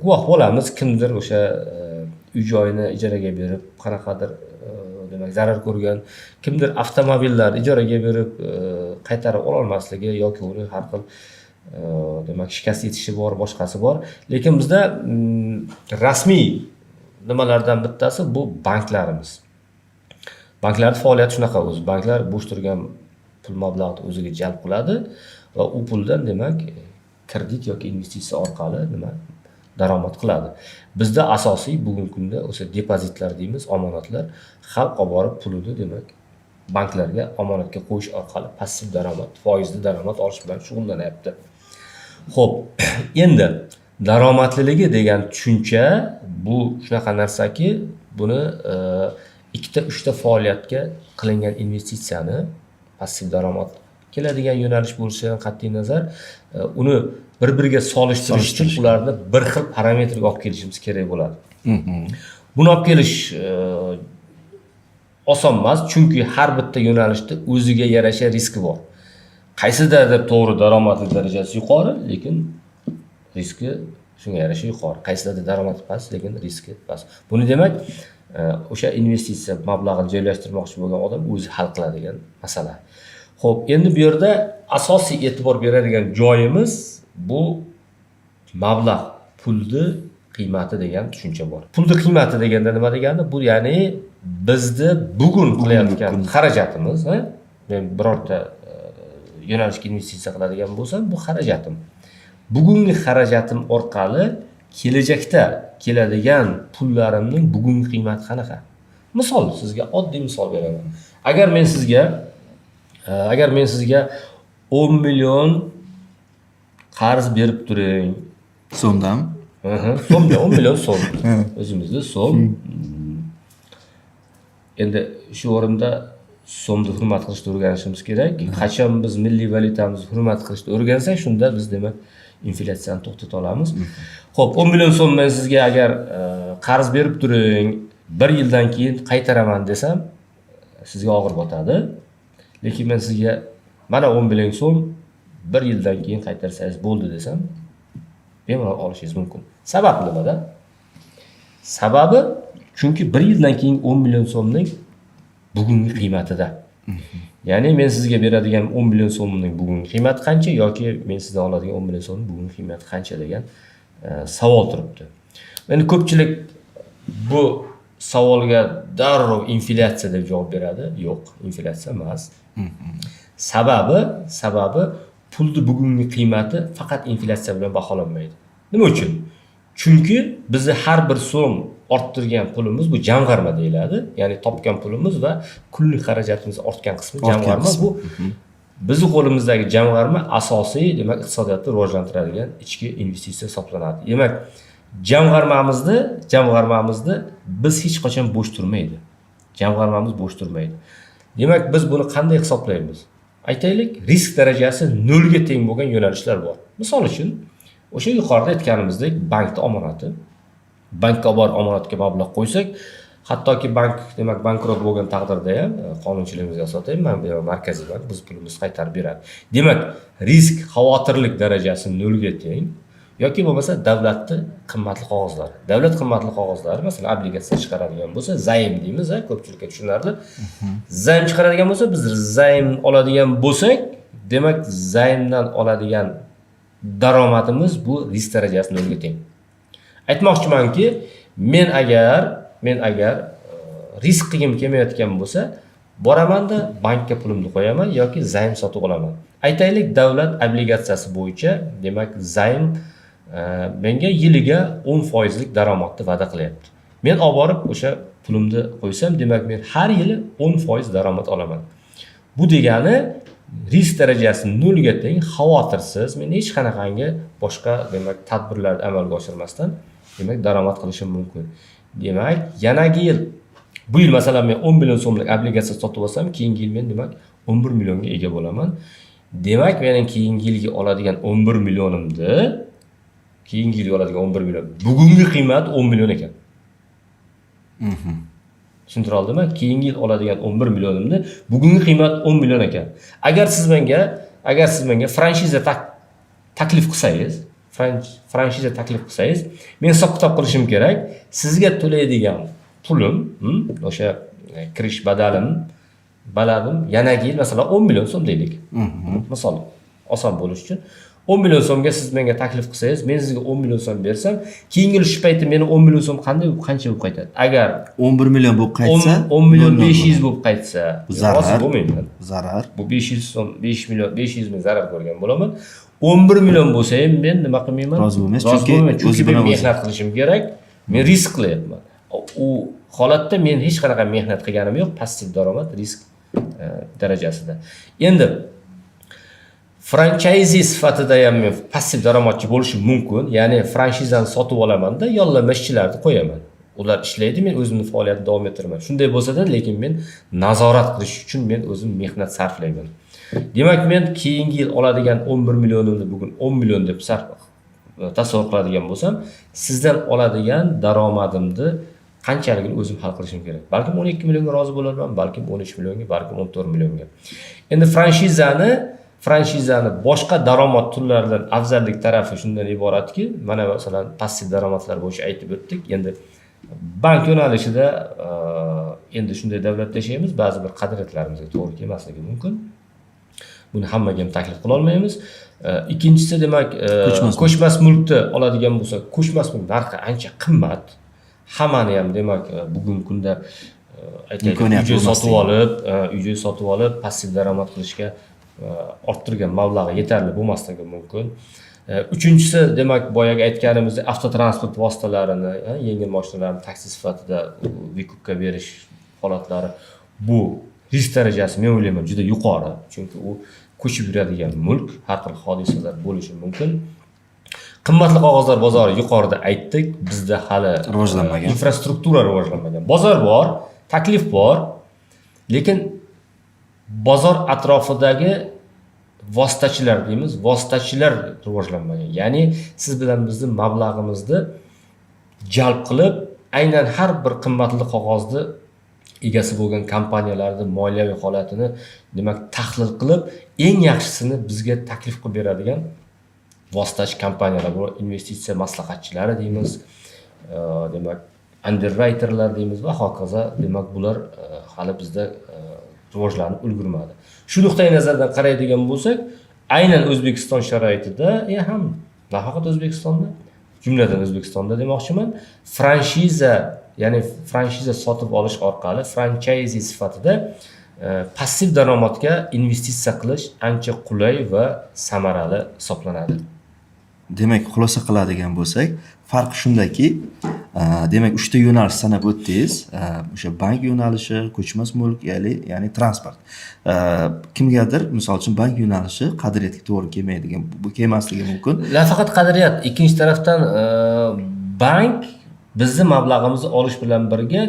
S1: Guvoh bo'lamiz, kimdir o'sha uy joyini ijaraga berib, qanaqadir demak zarar ko'rgan, kimdir avtomobillarni ijaraga berib qaytarib ola olmasligi yoki uni har xil demak shikast yetishi bor, boshqasi bor. Lekin bizda rasmiy nimalardan bittasi bu banklarimiz. Banklarning faoliyati shunaqa o'zi. Banklar bo'sh turgan pul mablag'ini o'ziga jalb qiladi va u puldan demak kredit yoki investitsiya orqali nima daromad qiladi. Bizda asosiy bugungi kunda o'sha depozitlar deymiz, omonatlar xalq olib borib pulini demak banklarga omonatga qo'yish orqali passiv daromad, foizli daromad olish bilan shug'ullanyapti. Xo'p, endi daromadliligi degan tushuncha bu shunaqa narsaki, buni ikkita, uchta faoliyatga qilingan investitsiyani passiv daromad keladigan yo'nalish bo'lishidan qat'iy nazar, uni bir-biriga solishtirish uchun ularni bir xil parametrga olib kelishimiz kerak bo'ladi. Buni olib kelish oson emas, chunki har bitta yo'nalishda o'ziga yarasha riski bor. Qaysidadir to'g'ri daromadli darajasi yuqori, lekin riski shunga yarasha yuqori. Qaysidadir daromadi past, lekin riski past. Buni demak o'sha investitsiya mablag'ini joylashtirmoqchi bo'lgan odam o'zi hal qiladigan masala. Xo'p, endi bu yerda asosiy e'tibor beradigan joyimiz bu mablag', pulni qiymati degan tushuncha bor. Pulni qiymati deganda nima degani? Bu ya'ni bizni bugun qilayotgan xarajatimiz, men birorta yo'nalishga investitsiya qiladigan bo'lsam, bu xarajatim. Bugungi xarajatim orqali kelajakda keladigan pullarimning bugungi qiymati qanaqa? Misol, sizga oddiy misol beraman. Agar men sizga 10 million qarz berib turing.
S2: So'mdami?
S1: So'mda 10 million so'm. O'zimizda so'm. Endi shu o'rinda so'mni hurmat qilishni o'rganishimiz kerak. Qachon biz milliy valyutamizni hurmat qilishni o'rgansak, shunda biz demak inflyatsiyani to'xtata olamiz. Xo'p, 10 million so'm men sizga agar qarz berib turing, 1 yildan keyin qaytaraman desam, sizga og'ir botadi. Lekin men sizga mana 10 million so'm 1 yildan keyin qaytarsangiz bo'ldi desam, bemalol olishingiz mumkin. Sabab nimada? Sababi chunki 1 yildan keyin 10 million so'mning bugungi qiymatida. Ya'ni men sizga beradigan 10 million so'mning bugungi qiymati qancha yoki men sizdan oladigan 10 million so'mning bugungi qiymati qancha degan savol turibdi. Endi ko'pchilik bu savolga darrov inflyatsiya deb javob beradi. Yo'q, inflyatsiya emas. Sababi pulni bugungi qiymati faqat inflyatsiya bilan baholanmaydi. Nima uchun? Chunki bizni har bir so'm orttirgan pulimiz bu jamg'arma deyiladi. Ya'ni topgan pulimiz va kunlik xarajatimiz ortgan qismi jamg'arma. Bu bizning qo'limizdagi jamg'arma asosiy demak iqtisodiyotni rivojlantiradigan ichki investitsiya hisoblanadi. Demak, jamg'armamizni biz hech qachon bo'sh turmaydi. Jamg'armamiz bo'sh turmaydi. Demak, biz buni qanday hisoblaymiz? Aytaylik, risk darajasi 0 ga teng bo'lgan yo'nalishlar bor. Misol uchun, o'sha yuqorida aytganimizdek bankda omonati. Bankka borib omonatga mablag' qo'ysak, hattoki bank demak bankrot bo'lgan taqdirda ham qonunchiligimizga asosan Markaziy bank biz pulimizni qaytarib beradi. Demak, risk, xavotirlik darajasi 0 ga teng yoki bo'lmasa davlatning qimmatli qog'ozlari. Davlat qimmatli qog'ozlari, masalan, obligatsiya chiqaradigan bo'lsa, zaym deymiz, ko'pchilikka tushunarli. Zaym chiqaradigan bo'lsa, biz zaym oladigan bo'lsak, demak, zaymdan oladigan daromadimiz bu risk darajasi 0 ga teng. Aytmoqchimanki, men agar risk qilgim kelmayotgan bo'lsa, boramanda bankka pulimni qo'yaman yoki zaym sotib olaman. Aytaylik, davlat obligatsiyasi bo'yicha, demak, zaym menga yiliga 10% lik daromadni va'da qilyapti. Men olib borib o'sha pulimni qo'ysam, demak, men har yili 10% daromad olaman. Bu degani risk darajasi 0 ga teng, xavotirsiz, men hech qanaqangi boshqa demak tadbirlarni amalga oshirmasdan demak daromad qilishim mumkin. demak yanagi yil bu yil masalan men 10 million so'mlik obligatsiya sotib olsam, keyingi yil men demak 11 millionga ega bo'laman. Demak, mening keyingi yilga oladigan 11 millionimni keyingi yilga oladigan 11 million bugungi qiymat 10 million ekan. Tushuntira oldimmi? Keyingi yil oladigan 11 millionimni bugungi qiymat 10 million ekan. Agar siz menga franshiza taklif qilsangiz, men hisob-kitob qilishim kerak. Sizga to'laydigan pulim, o'sha kirish badalim yanagi yil masalan 10 million so'm deylik. Misol oson bo'lish uchun 10 million so'mga siz menga taklif qilsangiz, men sizga 10 million so'm bersam, keyingi yil shu paytda meni 10 million so'm qancha bo'lib qaytadi? Agar
S2: 11 million bo'lib qaytsa,
S1: 10 million 500 bo'lib qaytsa,
S2: zarar
S1: bo'lmaydi.
S2: Zarar.
S1: Bu 500 so'm, 500 ming zarar ko'rgan bo'laman. 11 million bo'lsa ham men nima qilmayman?
S2: Rozi bo'lmaysiz,
S1: chunki men mehnat qilishim kerak. Men risk qilyapman. U holatda men hech qanaqa mehnat qilganim yo'q, passiv daromad risk darajasida. Endi franchise sifatida ham men passiv daromadchi bo'lishim mumkin. Ya'ni franshizani sotib olaman-da, yollama ishchilarni qo'yaman. Ular ishlaydi, men o'zimning faoliyatni davom ettiraman. Shunday bo'lsa-da, lekin men nazorat qilish uchun men o'zim mehnat sarflayman. Demak, men keyingi yil oladigan 11 millionimni bugun 10 million deb tasavvur qiladigan bo'lsam, sizdan oladigan daromadimni qanchaligini o'zim hal qilishim kerak. Balkim 12 millionga rozi bo'larman, balkim 13 millionga, balkim 14 millionga. Endi franshizani boshqa daromad turlaridan afzallik tarafi shundan iboratki, mana masalan passiv daromadlar bo'yicha aytib o'tdik. Endi bank yo'nalishida endi shunday davlatda yashaymiz, ba'zi bir qadriyatlarimizga to'g'ri kelmasligi mumkin. Buni hammaga ham taklif qila olmaymiz. Ikkinchisi demak, ko'chmas mulkni oladigan bo'lsa, ko'chmas mulk narxi ancha qimmat. Hammani ham demak bugungi kunda aytaylik, uy sotib olib, passiv daromad qilishga orttirgan mablag'i yetarli bo'lmasligi mumkin. Uchinchisi demak boyaga aytganimizdek avtotransport vositalarini, yengil mashinalarni taksi sifatida vikupga berish holatlari, bu risk darajasi men o'ylayman juda yuqori, chunki u ko'chib yuradigan mulk, har xil hodisalar bo'lishi mumkin. Qimmatli qog'ozlar bozori yuqorida aytdik, bizda hali
S2: rivojlanmagan,
S1: infrastruktura rivojlanmagan. Bozor bor, taklif bor, lekin bozor atrofidagi vositachilar rivojlanmagan. Ya'ni siz bilan bizning mablag'imizni jalb qilib, aynan har bir qimmatli qog'ozni egasi bo'lgan kompaniyalarning moliyaviy holatini demak tahlil qilib, eng yaxshisini bizga taklif qilib beradigan vositachi kompaniyalar, bu investitsiya maslahatchilari deymiz, demak underwriterlar deymiz va hokazo. Demak bular hali bizda rivojlanib ulgurmadi. Shu nuqtai nazardan qaraydigan bo'lsak, aynan O'zbekiston sharoitida, ham nafaqat O'zbekistonda, jumladan O'zbekistonda demoqchiman, franshiza sotib olish orqali franchise sifatida passiv daromadga investitsiya qilish ancha qulay va samarali hisoblanadi.
S2: Demak, xulosa qiladigan bo'lsak, farq shundaki, demak 3 ta yo'nalish sanab o'tdingiz. O'sha bank yo'nalishi, ko'chmas mulk, ya'ni transport. Kimgadir, misol uchun bank yo'nalishi qadriyatga to'g'ri kelmasligi mumkin.
S1: Nafaqat qadriyat, ikkinchi tarafdan bank bizni mablag'imizni olish bilan birga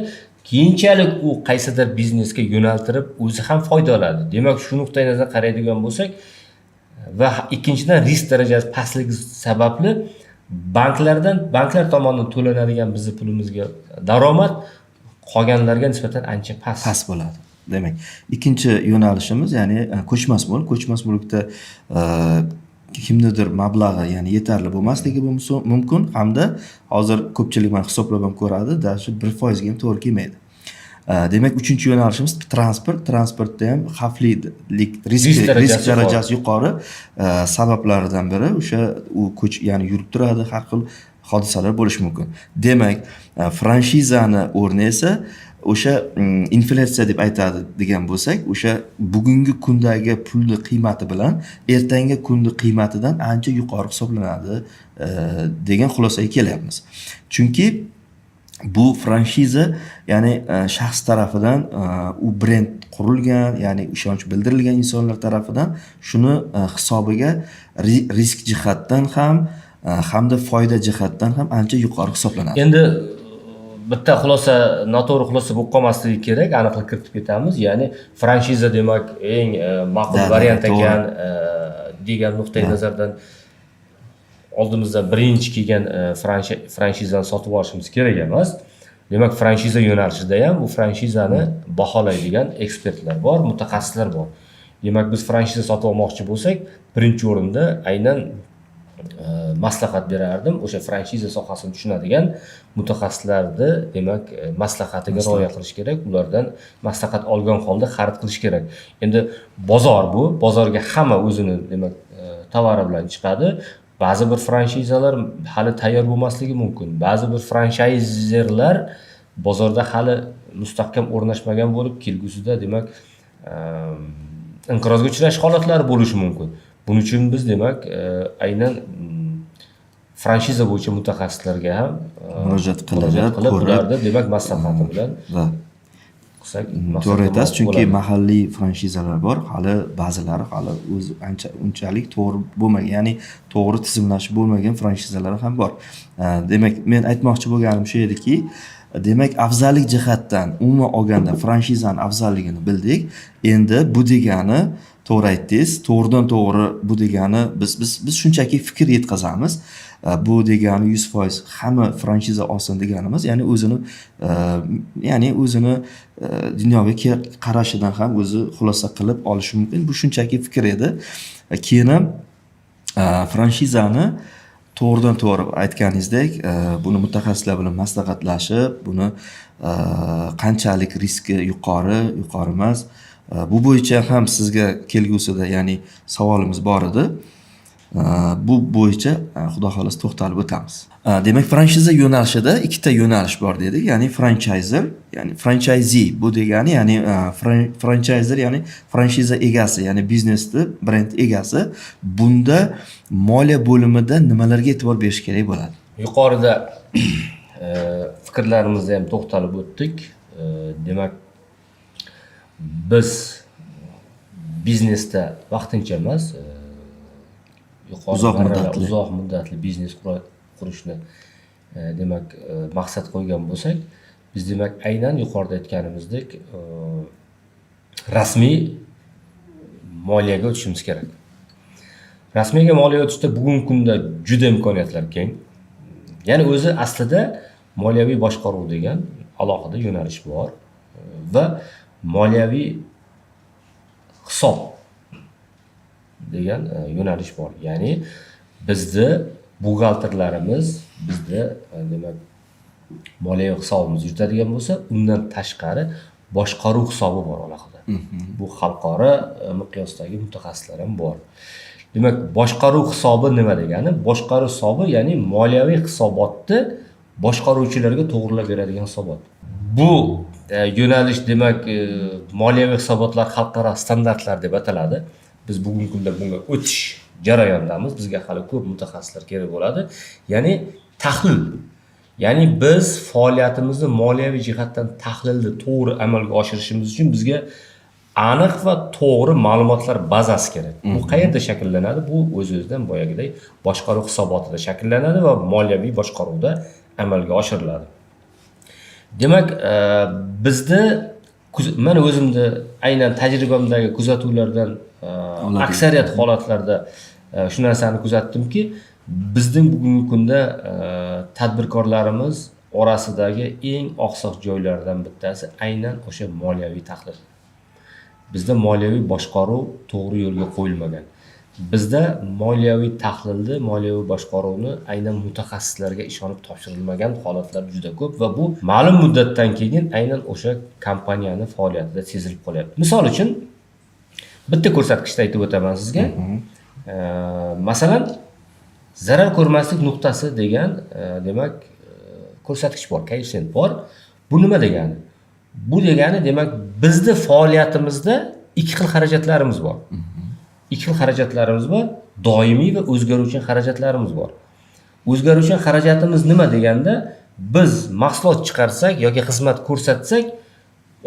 S1: keyinchalik u qaysidir biznesga yo'naltirib o'zi ham foyda oladi. Demak, shu nuqtai nazardan qaraydigan bo'lsak va ikkinchidan risk darajasi pastligi sababli banklar tomonidan to'lanadigan bizning pulimizga daromad qolganlarga nisbatan ancha past
S2: bo'ladi. Demak, ikkinchi yo'nalishimiz, ya'ni ko'chmas mulk. Ko'chmas mulkda kimnidir mablag'i, ya'ni yetarli bo'lmasligi mumkin hamda hozir ko'pchilik mana hisoblab ham ko'radi, shu 1% ga ham to'g'ri kelmaydi. Demak, uchinchi yo'nalishimiz transport. Transportda ham xavflilik, risk darajasi yuqori sabablaridan biri o'sha ya'ni yurib turadi, har xil hodisalar bo'lishi mumkin. Demak, franshizani o'rni esa o'sha inflyatsiya deb aytadigan bo'lsak, o'sha bugungi kundagi pulning qiymati bilan ertangi kunning qiymatidan ancha yuqori hisoblanadi degan xulosaga kelyapmiz. Chunki bu franshiza, ya'ni shaxs tarafidan u brend qurilgan, ya'ni ishonch bildirilgan insonlar tarafidan shuni hisobiga risk jihatdan ham hamda foyda jihatdan ham ancha yuqori hisoblanadi.
S1: Endi bitta xulosa, noto'g'ri xulosa bo'lib qolmasligi kerak, aniqlik kiritib ketamiz. Ya'ni franshiza demak eng ma'qul variant ekan degan nuqtai nazardan oldimizda birinchi kelgan franshizani sotib olishimiz kerak emas. Demak, franshiza yo'nalishida ham bu franshizani baholaydigan ekspertlar bor, mutaxassislar bor. Demak, biz franshiza sotib olmoqchi bo'lsak, birinchi o'rinda aynan maslahat berardim. O'sha franshiza sohasini tushunadigan mutaxassislarni, demak, maslahatiga rioya qilish kerak. Ulardan maslahat olgan holda xarid qilish kerak. Endi bozor bu, bozorga hamma o'zini, demak, tovari bilan chiqadi. Ba'zi bir franshizalar hali tayyor bo'lmasligi mumkin. Ba'zi bir franshayzerlar bozorda hali mustahkam o'rnashmagan bo'lib, kelgusida demak inqirozga uchrash holatlari bo'lishi mumkin. Buning uchun biz demak aynan franshiza bo'yicha mutaxassislarga ham
S2: murojaat
S1: qilib ularda demak maslahati bilan qilsak
S2: to'g'ri aytasiz, chunki mahalliy franshizalar bor, hali ba'zilari hali o'zi unchalik to'g'ri bo'lmagan, ya'ni to'g'ri tizimlashib bo'lmagan franshizalar ham bor. Demak, men aytmoqchi bo'lganim shu ediki, demak, afzallik jihatdan umuman olganda franshizani afzalligini bildik. Endi bu degani, to'g'ri aytdingiz, to'g'ridan to'g'ri bu degani biz shunchaki fikr yetkazamiz. Bu degani 100% hamma franshiza olsin deganimiz, ya'ni o'zini dunyoga qarashidan ham o'zi xulosa qilib olishi mumkin. Bu shunchaki fikr edi. Keyin franshizani to'g'ridan to'g'ri aytganingizdek, buni mutaxassislar bilan maslahatlashib, buni qanchalik riski yuqori emas, bu bo'yicha ham sizga kelgusida, ya'ni savolimiz bor edi. Bu bo'yicha xudo xohlasa to'xtalib o'tamiz. Demak, franshiza yo'nalishida ikkita yo'nalish bor dedik, ya'ni franchizer, ya'ni franchisee. Bu degani, ya'ni franchizer, ya'ni franshiza egasi, ya'ni biznesni brend egasi. Bunda moliya bo'limida nimalarga e'tibor berish kerak bo'ladi?
S1: Yuqorida fikrlarimizda ham to'xtalib o'tdik. Demak, biz biznesda vaqtincha emas, uzoq muddatli biznes qurishni demak maqsad qo'ygan bo'lsak, biz demak aynan yuqorida aytganimizdek rasmiy moliyaga o'tishimiz kerak. Rasmiy moliyaga o'tishda bugungi kunda juda imkoniyatlar keng. Ya'ni o'zi aslida moliyaviy boshqaruv degan alohida yo'nalish bor va moliyaviy hisob degan yo'nalish bor. Ya'ni bizni buxgalterlarimiz bizda demak moliyaviy hisobimiz yuritadigan bo'lsa, undan tashqari boshqaruv hisobi bor alohida. Bu xalqaro miqyosdagi mutaxassislar ham bor. Demak, boshqaruv hisobi nima degani? Boshqaruv hisobi ya'ni moliyaviy hisobotni boshqaruvchilarga to'g'rilab beradigan hisobot. Bu yo'nalish demak moliyaviy hisobotlar xalqaro standartlar deb ataladi. Biz bugungi kunda bunga o'tish jarayonidamiz. Bizga hali ko'p mutaxassislar kerak bo'ladi. Ya'ni tahlil. Ya'ni biz faoliyatimizni moliyaviy jihatdan tahlilni to'g'ri amalga oshirishimiz uchun bizga aniq va to'g'ri ma'lumotlar bazasi kerak. Bu qayerda shakllanadi? Bu o'z-o'zidan boyagidek boshqaruv hisobotida shakllanadi va moliyaviy boshqaruvda amalga oshiriladi. Demak, bizda men o'zimda aynan tajribamdagi kuzatuvlardan aksariyat holatlarda shu narsani kuzatdimki, bizning bugungi kunda tadbirkorlarimiz orasidagi eng oqsoq joylardan bittasi aynan o'sha moliyaviy tahlil. Bizda moliyaviy boshqaruv to'g'ri yo'lga qo'yilmagan. Bizda moliyaviy tahlilni, moliyaviy boshqaruvni aynan mutaxassislarga ishonib topshirilmagan holatlar juda ko'p va bu ma'lum muddatdan keyin aynan o'sha kompaniyani faoliyatida sezilib qolyapti. Misol uchun bitta ko'rsatkichni aytib o'taman sizga. Masalan, zarar ko'rmaslik nuqtasi degan demak ko'rsatkich bor, koeffitsient bor. Bu nima degani? Bu degani demak bizning faoliyatimizda ikki xil xarajatlarimiz bor. Ikki xil xarajatlarimiz bor, doimiy va o'zgaruvchan xarajatlarimiz bor. O'zgaruvchan xarajatimiz nima deganda, biz mahsulot chiqarsak yoki xizmat ko'rsatsak,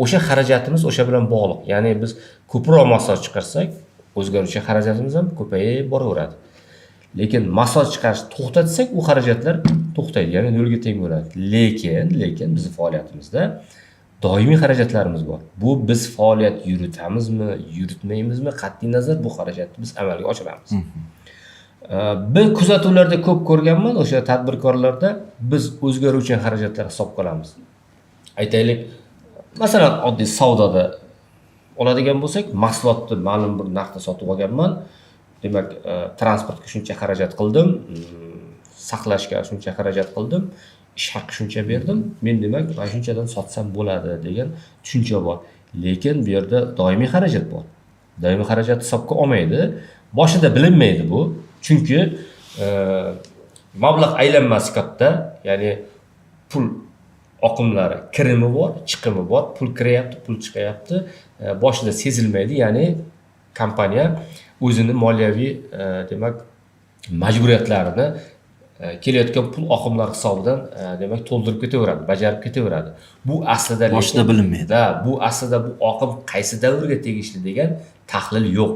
S1: o'sha xarajatimiz o'sha bilan bog'liq. Ya'ni biz ko'proq mahsulot chiqarsak, o'zgaruvchi xarajatimiz ham ko'payib boraveradi. Lekin mahsulot chiqarishni to'xtatsak, u xarajatlar to'xtaydi, ya'ni nolga teng bo'ladi. Lekin bizning faoliyatimizda doimiy xarajatlarimiz bor. Bu biz faoliyat yuritamizmi, yuritmaymizmi, qat'iy nazar bu xarajatni biz amalga oshiramiz. Ben kuzatuvlarda ko'p ko'rganman, o'sha tadbirkorlarda biz o'zgaruvchan xarajatlar hisobga olamiz. Aytaylik, masalan, oddiy savdoda oladigan bo'lsak, mahsulotni ma'lum bir narxda sotib olganman. Demak, transportga shuncha xarajat qildim, saqlashga shuncha xarajat qildim, ish haqi shuncha berdim. Men demak, mana shunchadan sotsam bo'ladi degan tushuncha bor. Lekin bu yerda doimiy xarajat bor. Doimiy xarajat hisobga olmaydi. Boshida bilinmaydi bu. Chunki mablag' aylanmasi katta, ya'ni pul oqimlari, kirimi bor, chiqimi bor, pul kiryapti, pul chiqayapti. Boshida sezilmaydi, ya'ni kompaniya o'zini moliyaviy demak majburiyatlarini kelayotgan pul oqimlari hisobidan demak to'ldirib ketaveradi, bajarib ketaveradi. Bu aslida
S2: boshida bilinmaydi.
S1: Bu aslida bu oqim qaysi davrga tegishli degan tahlil yo'q.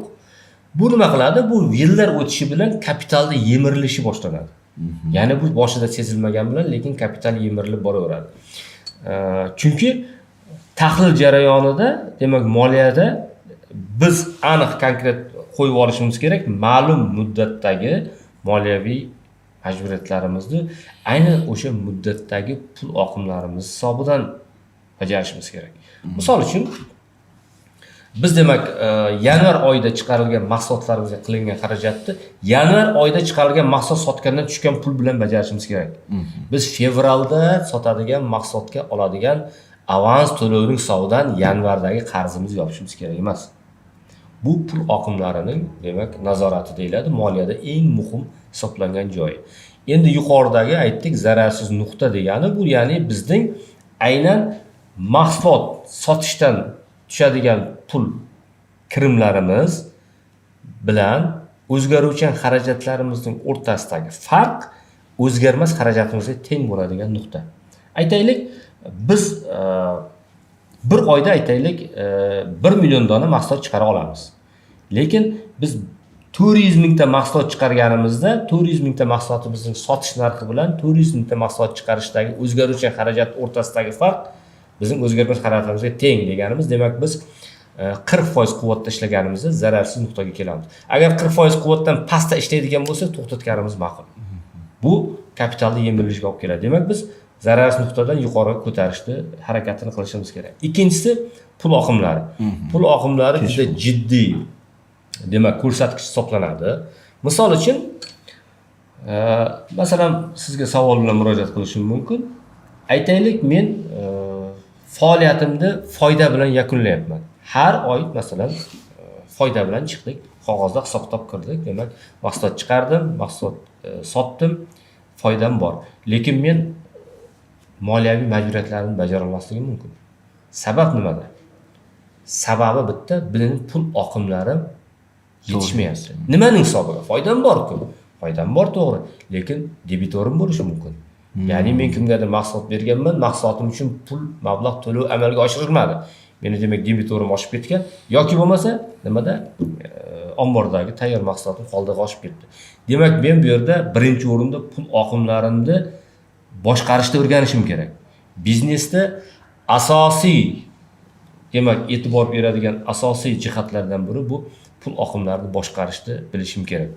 S1: Bu nima qiladi? Bu yillar o'tishi bilan kapitalda yemirilishi boshlanadi. Ya'ni bu boshida sezilmagan bilan, lekin kapital yemirilib boraveradi. Chunki tahlil jarayonida, demak, moliyada biz aniq konkret qo'yib olishimiz kerak, ma'lum muddatdagi moliyaviy majburiyatlarimizni aynan o'sha muddatdagi pul oqimlarimiz hisobidan bajarishimiz kerak. Misol uchun biz demak yanvar oyida chiqarilgan mahsulotlarimizga qilingan xarajatni yanvar oyida chiqarilgan mahsulot sotgandan tushgan pul bilan bajarishimiz kerak. Biz fevralda sotadigan mahsulotga oladigan avans to'lovining hisobidan yanvardagi qarzimizni yopishimiz kerak emas. Bu pul oqimlarining demak nazorati deyiladi, moliyada eng muhim hisoblangan joyi. Endi yuqoridagi aytdik, zararsiz nuqta degani bu, ya'ni bizning aynan mahsulot sotishdan tushadigan pul kirimlarimiz bilan o'zgaruvchan xarajatlarimizning o'rtasidagi farq o'zgarmas xarajatimizga teng bo'ladigan nuqta. Aytaylik, biz bir oyda aytaylik 1 million dona mahsulot chiqara olamiz. Lekin biz 400 mingta mahsulot chiqarganimizda 400 mingta mahsulotimizning sotish narxi bilan 400 mingta mahsulot chiqarishdagi o'zgaruvchan xarajat o'rtasidagi farq bizning o'zgarmas xarajatimizga teng deganimiz. Demak, biz 40% quvvatda ishlaganimizda zararsiz nuqtaga kelamiz. Agar 40% quvvatdan pastda ishlaydigan bo'lsak, to'xtatganimiz ma'qul. Bu kapitalni yemirishga olib keladi. Demak, biz zararsiz nuqtadan yuqoriga ko'tarishni harakatini qilishimiz kerak. Ikkinchisi pul oqimlari. Pul oqimlari juda jiddiy demak ko'rsatkich hisoblanadi. Misol uchun masalan sizga savol bilan murojaat qilishim mumkin. Aytaylik, men faoliyatimni foyda bilan yakunlayapman. Har oy masalan foyda bilan chiqdik, qog'ozda hisob-kitob qildik, demak mahsulot chiqardim, mahsulot sotdim, foydam bor. Lekin men moliyaviy majburiyatlarimni bajara olmasligim mumkin. Sabab nimada? Sababi bitta, mening pul oqimlarim yetishmayapti. Nimaning hisobiga? Foydam bor-ku. Foydam bor, to'g'ri, lekin debitorim bo'lishi mumkin. Ya'ni men kimgadir mahsulot berganman, mahsulotim uchun pul mablag' to'lov amalga oshirilmadi. Meni demak debitorim oshib ketgan yoki bo'lmasa nimada ombordagi tayyor mahsulotim qoldig'i oshib ketdi. Demak, men bu yerda birinchi o'rinda pul oqimlarimni boshqarishni o'rganishim kerak. Biznesda asosiy demak e'tibor beradigan asosiy jihatlardan biri bu pul oqimlarini boshqarishni bilishim kerak.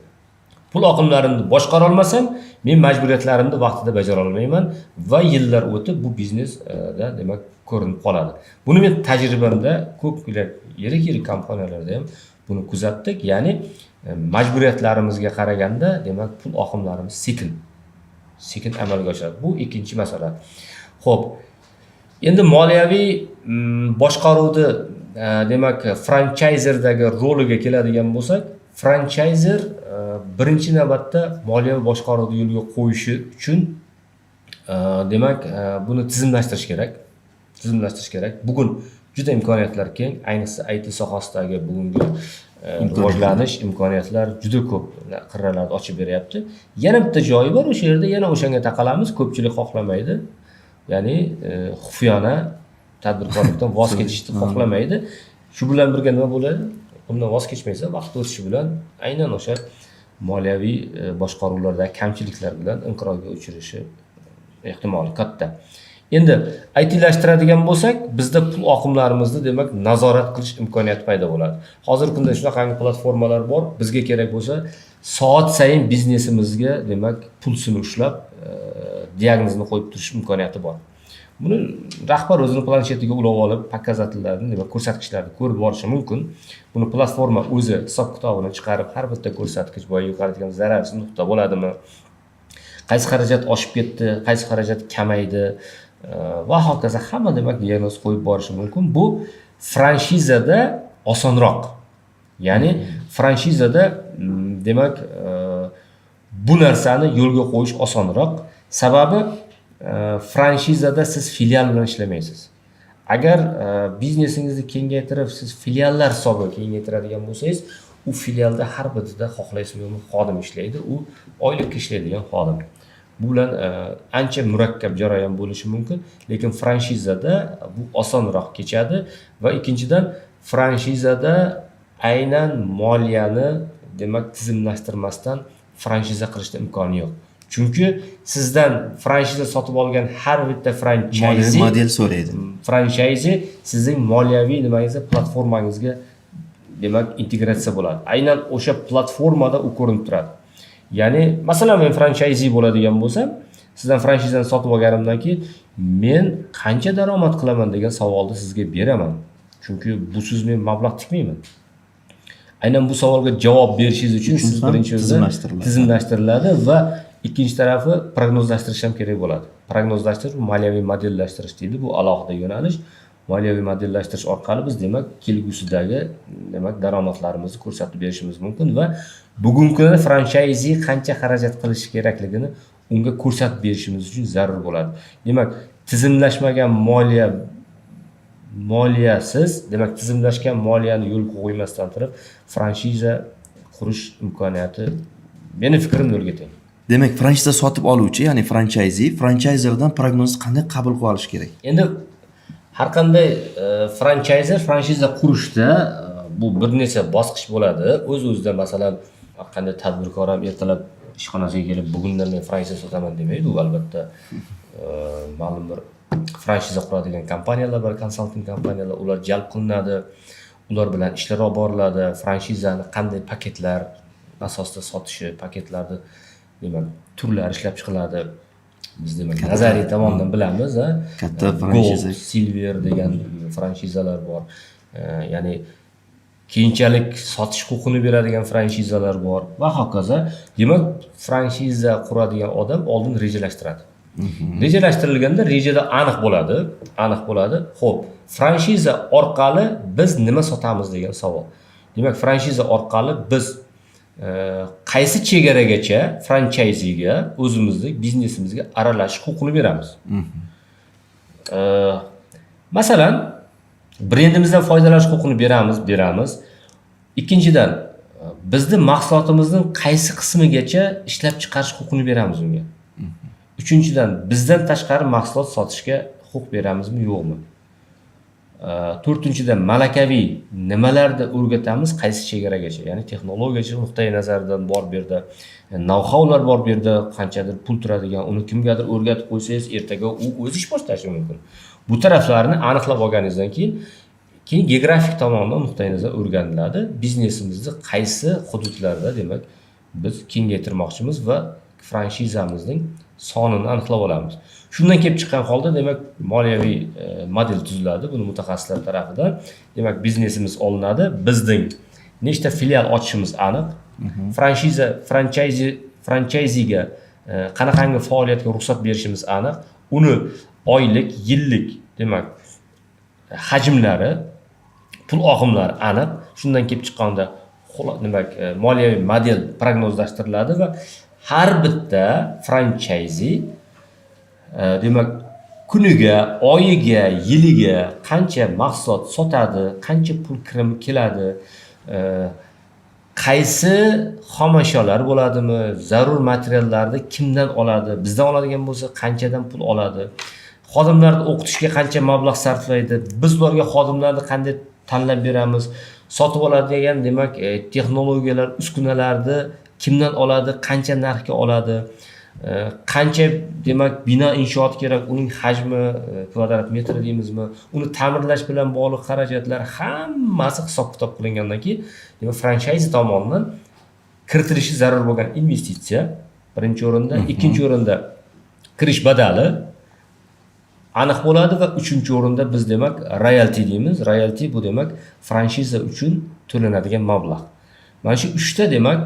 S1: Pul oqimlarini boshqara olmasam, men majburiyatlarimni vaqtida bajara olmayman va yillar o'tib bu biznesda demak ko'rinib qoladi. Buni men tajribamda ko'plab yirik kompaniyalarda ham buni kuzatdik. Ya'ni majburiyatlarimizga qaraganda demak pul oqimlarimiz sekin amalga oshadi. Bu ikkinchi masala. Xo'p, endi moliyaviy boshqaruvni demak franchayzerdagi roliga keladigan bo'lsak, franchayzer birinchi navbatda moliyaviy boshqaruvni yo'lga qo'yishi uchun demak buni tizimlashtirish kerak. Bugun juda imkoniyatlar keng, ayniqsa IT sohasidagi bugungi rivojlanish imkoniyatlar juda ko'p qirralarni ochib beryapti. Yana bitta joyi bor, o'sha yerda yana o'shanga taqalamiz, ko'pchilik xohlamaydi. Ya'ni xufiyona tadbirkorlikdan voz kechishni xohlamaydi. Shu bilan birga nima bo'ladi? Bundan voz kechmaysa, vaqt o'tishi bilan aynan o'sha moliyaviy boshqaruvlardagi kamchiliklar bilan inqirozga uchrashi ehtimoli katta. Endi ITlashtiradigan bo'lsak, bizda pul oqimlarimizni demak nazorat qilish imkoniyati paydo bo'ladi. Hozirgi kunda shunaqangi platformalar bor, bizga kerak bo'lsa, soat sayin biznesimizga demak pulsini ushlab, diagnozini qo'yib turish imkoniyati bor. Buni rahbar o'zini planshetiga ulab olib, pokazatellarni demak ko'rsatkichlarni ko'rib borishi mumkin. Buni platforma o'zi hisob kitobini chiqarib, har bitta ko'rsatkich boya yuqori degan zararsiz nuqta bo'ladimi? Qaysi xarajat oshib ketdi, qaysi xarajat kamaydi va hokazo hamma demak diagnoz qo'yib borishi mumkin. Bu franshizada osonroq. Ya'ni franshizada demak bu narsani yo'lga qo'yish osonroq. Sababi franshizada siz filial bilan ishlamaysiz. Agar biznesingizni kengaytirib, siz filiallar hisobiga kengaytiradigan bo'lsangiz, u filialda har bitida xohlaysizmi xodim ishlaydi, u oylikka ishlaydigan xodim. Bu bilan ancha murakkab jarayon bo'lishi mumkin, lekin franshizada bu osonroq kechadi va ikkinchidan franshizada aynan moliyani demak tizimlashtirmasdan franshiza qilishda imkoni yo'q. Chunki sizdan franshiza sotib olgan har bitta franchise
S2: model so'raydi.
S1: Franchise sizning moliyaviy nimangizga, platformangizga demak integratsiya bo'ladi. Aynan o'sha platformada u ko'rinib turadi. Ya'ni, masalan, men franchise bo'ladigan bo'lsam, sizdan franshizani sotib olganimdan keyin men qancha daromad qilaman degan savolni sizga beraman. Chunki busiz men mablag' tikmayman. Aynan bu savolga javob berishingiz uchun siz birinchi tizimlashtiriladi va ikkinchi tarafi prognozlashtirish ham kerak bo'ladi. Prognozlashtirish moliyaviy modellashtirish deydi. Bu alohida yo'nalish. Moliyaviy modellashtirish orqali biz demak kelgusidagi demak daromadlarimizni ko'rsatib berishimiz mumkin va bugungi kunda franchise qancha xarajat qilishi kerakligini unga ko'rsatib berishimiz uchun zarur bo'ladi. Demak, tizimlashmagan moliyasiz, demak tizimlashgan moliyani yo'lga qo'ymasdan turib franshiza qurish imkoniyati meni fikrim yo'lga teng.
S2: Demak, franchiza sotib oluvchi, ya'ni franchisерdan prognozni qanday qabul qilib olish kerak?
S1: Endi har qanday franshiza qurishda bu bir necha bosqich bo'ladi. O'z-o'zidan masalan, har qanday tadbirkor ham ertalab ishxonasiga kelib, bugundan men franchiza sotaman demaydi. U albatta ma'lum bir franshiza quradigan kompaniyalar bor, konsalting kompaniyalar, ular jalb qilinadi. Ular bilan ishlar olib boriladi. Franshizani qanday paketlar asosida sotishi, paketlarni demak turlar ishlab chiqiladi. Biz demak nazariy tomondan bilamiz,
S2: katta franshiza,
S1: silver degan franshizalar bor. Ya'ni keyinchalik sotish huquqini beradigan franshizalar bor va hokazo. Demak, franshiza quradigan odam oldin rejalashtiradi. Rejalashtirilganda rejada aniq bo'ladi. Xo'p, franshiza orqali biz nima sotamiz degan savol. Demak, franshiza orqali biz qaysi chegaragacha franchisega o'zimizning biznesimizga aralashish huquqini beramiz. Masalan, brendimizdan foydalanish huquqini beramiz. Ikkinchidan, bizning mahsulotimizning qaysi qismigacha ishlab chiqarish huquqini beramiz unga. Uchinchidan, bizdan tashqari mahsulot sotishga huquq beramizmi, yo'qmi? To'rtinchidan, malakaviy nimalarni o'rgatamiz, qaysi chegaragacha, ya'ni texnologiyachi nuqtai nazaridan bor bu yerda, know-howlar bor bu yerda, qanchadir pul turadigan, uni kimgadir o'rgatib qo'ysangiz, ertaga u o'zi ish boshlashi mumkin. Bu taraflarni aniqlab olganingizdan keyin geografik tomondan nuqtai nazar o'rganiladi. Biznesimizni qaysi hududlarda demak biz kengaytirmoqchimiz va franshizamizning sonini aniqlab olamiz. Shundan kelib chiqqan holda demak moliyaviy model tuziladi. Buni mutaxassislar tomonidan demak biznesimiz olinadi. Bizning nechta filial ochishimiz aniq. Franchisega qanaqangi faoliyatga ruxsat berishimiz aniq. Uni oylik, yillik demak hajmlari, pul oqimlari aniq. Shundan kelib chiqqanda demak moliyaviy model prognozlashtiriladi va har bitta franchise demak kuniga, oyiga, yiliga qancha mahsulot sotadi, qancha pul kirimi keladi, qaysi xom ashyolar bo'ladimi, zarur materiallarni kimdan oladi, bizdan oladigan bo'lsa qanchadan pul oladi, xodimlarni o'qitishga qancha mablag' sarflaydi, biz ularga xodimlarni qanday tanlab beramiz, sotib oladigan demak texnologiyalar, uskunalarni kimdan oladi, qancha narxga oladi qancha demak bino inshoot kerak, uning hajmi, kvadrat metri deymizmi, uni ta'mirlash bilan bog'liq xarajatlar hammasi hisob-kitob qilingandan keyin, demak franchayzi tomonidan kiritilishi zarur bo'lgan investitsiya birinchi o'rinda, ikkinchi o'rinda kirish badali aniq bo'ladi va uchinchi o'rinda biz demak royalty deymiz. Royalty bu demak franshiza uchun to'lanadigan mablag'. Mana shu 3 ta demak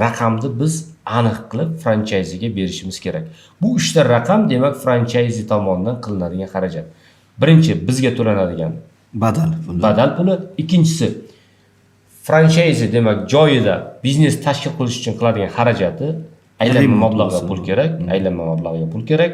S1: raqamni biz aniq qilib franchayziga berishimiz kerak. Bu 3 ta raqam demak franchayzi tomonidan qilinadigan xarajat. Birinchi bizga to'lanadigan badal puli, ikkinchisi franchayzi demak joyida biznes tashkil qilish uchun qiladigan xarajati, aylanma mablag'ga pul kerak, aylanma mablag'iga pul kerak.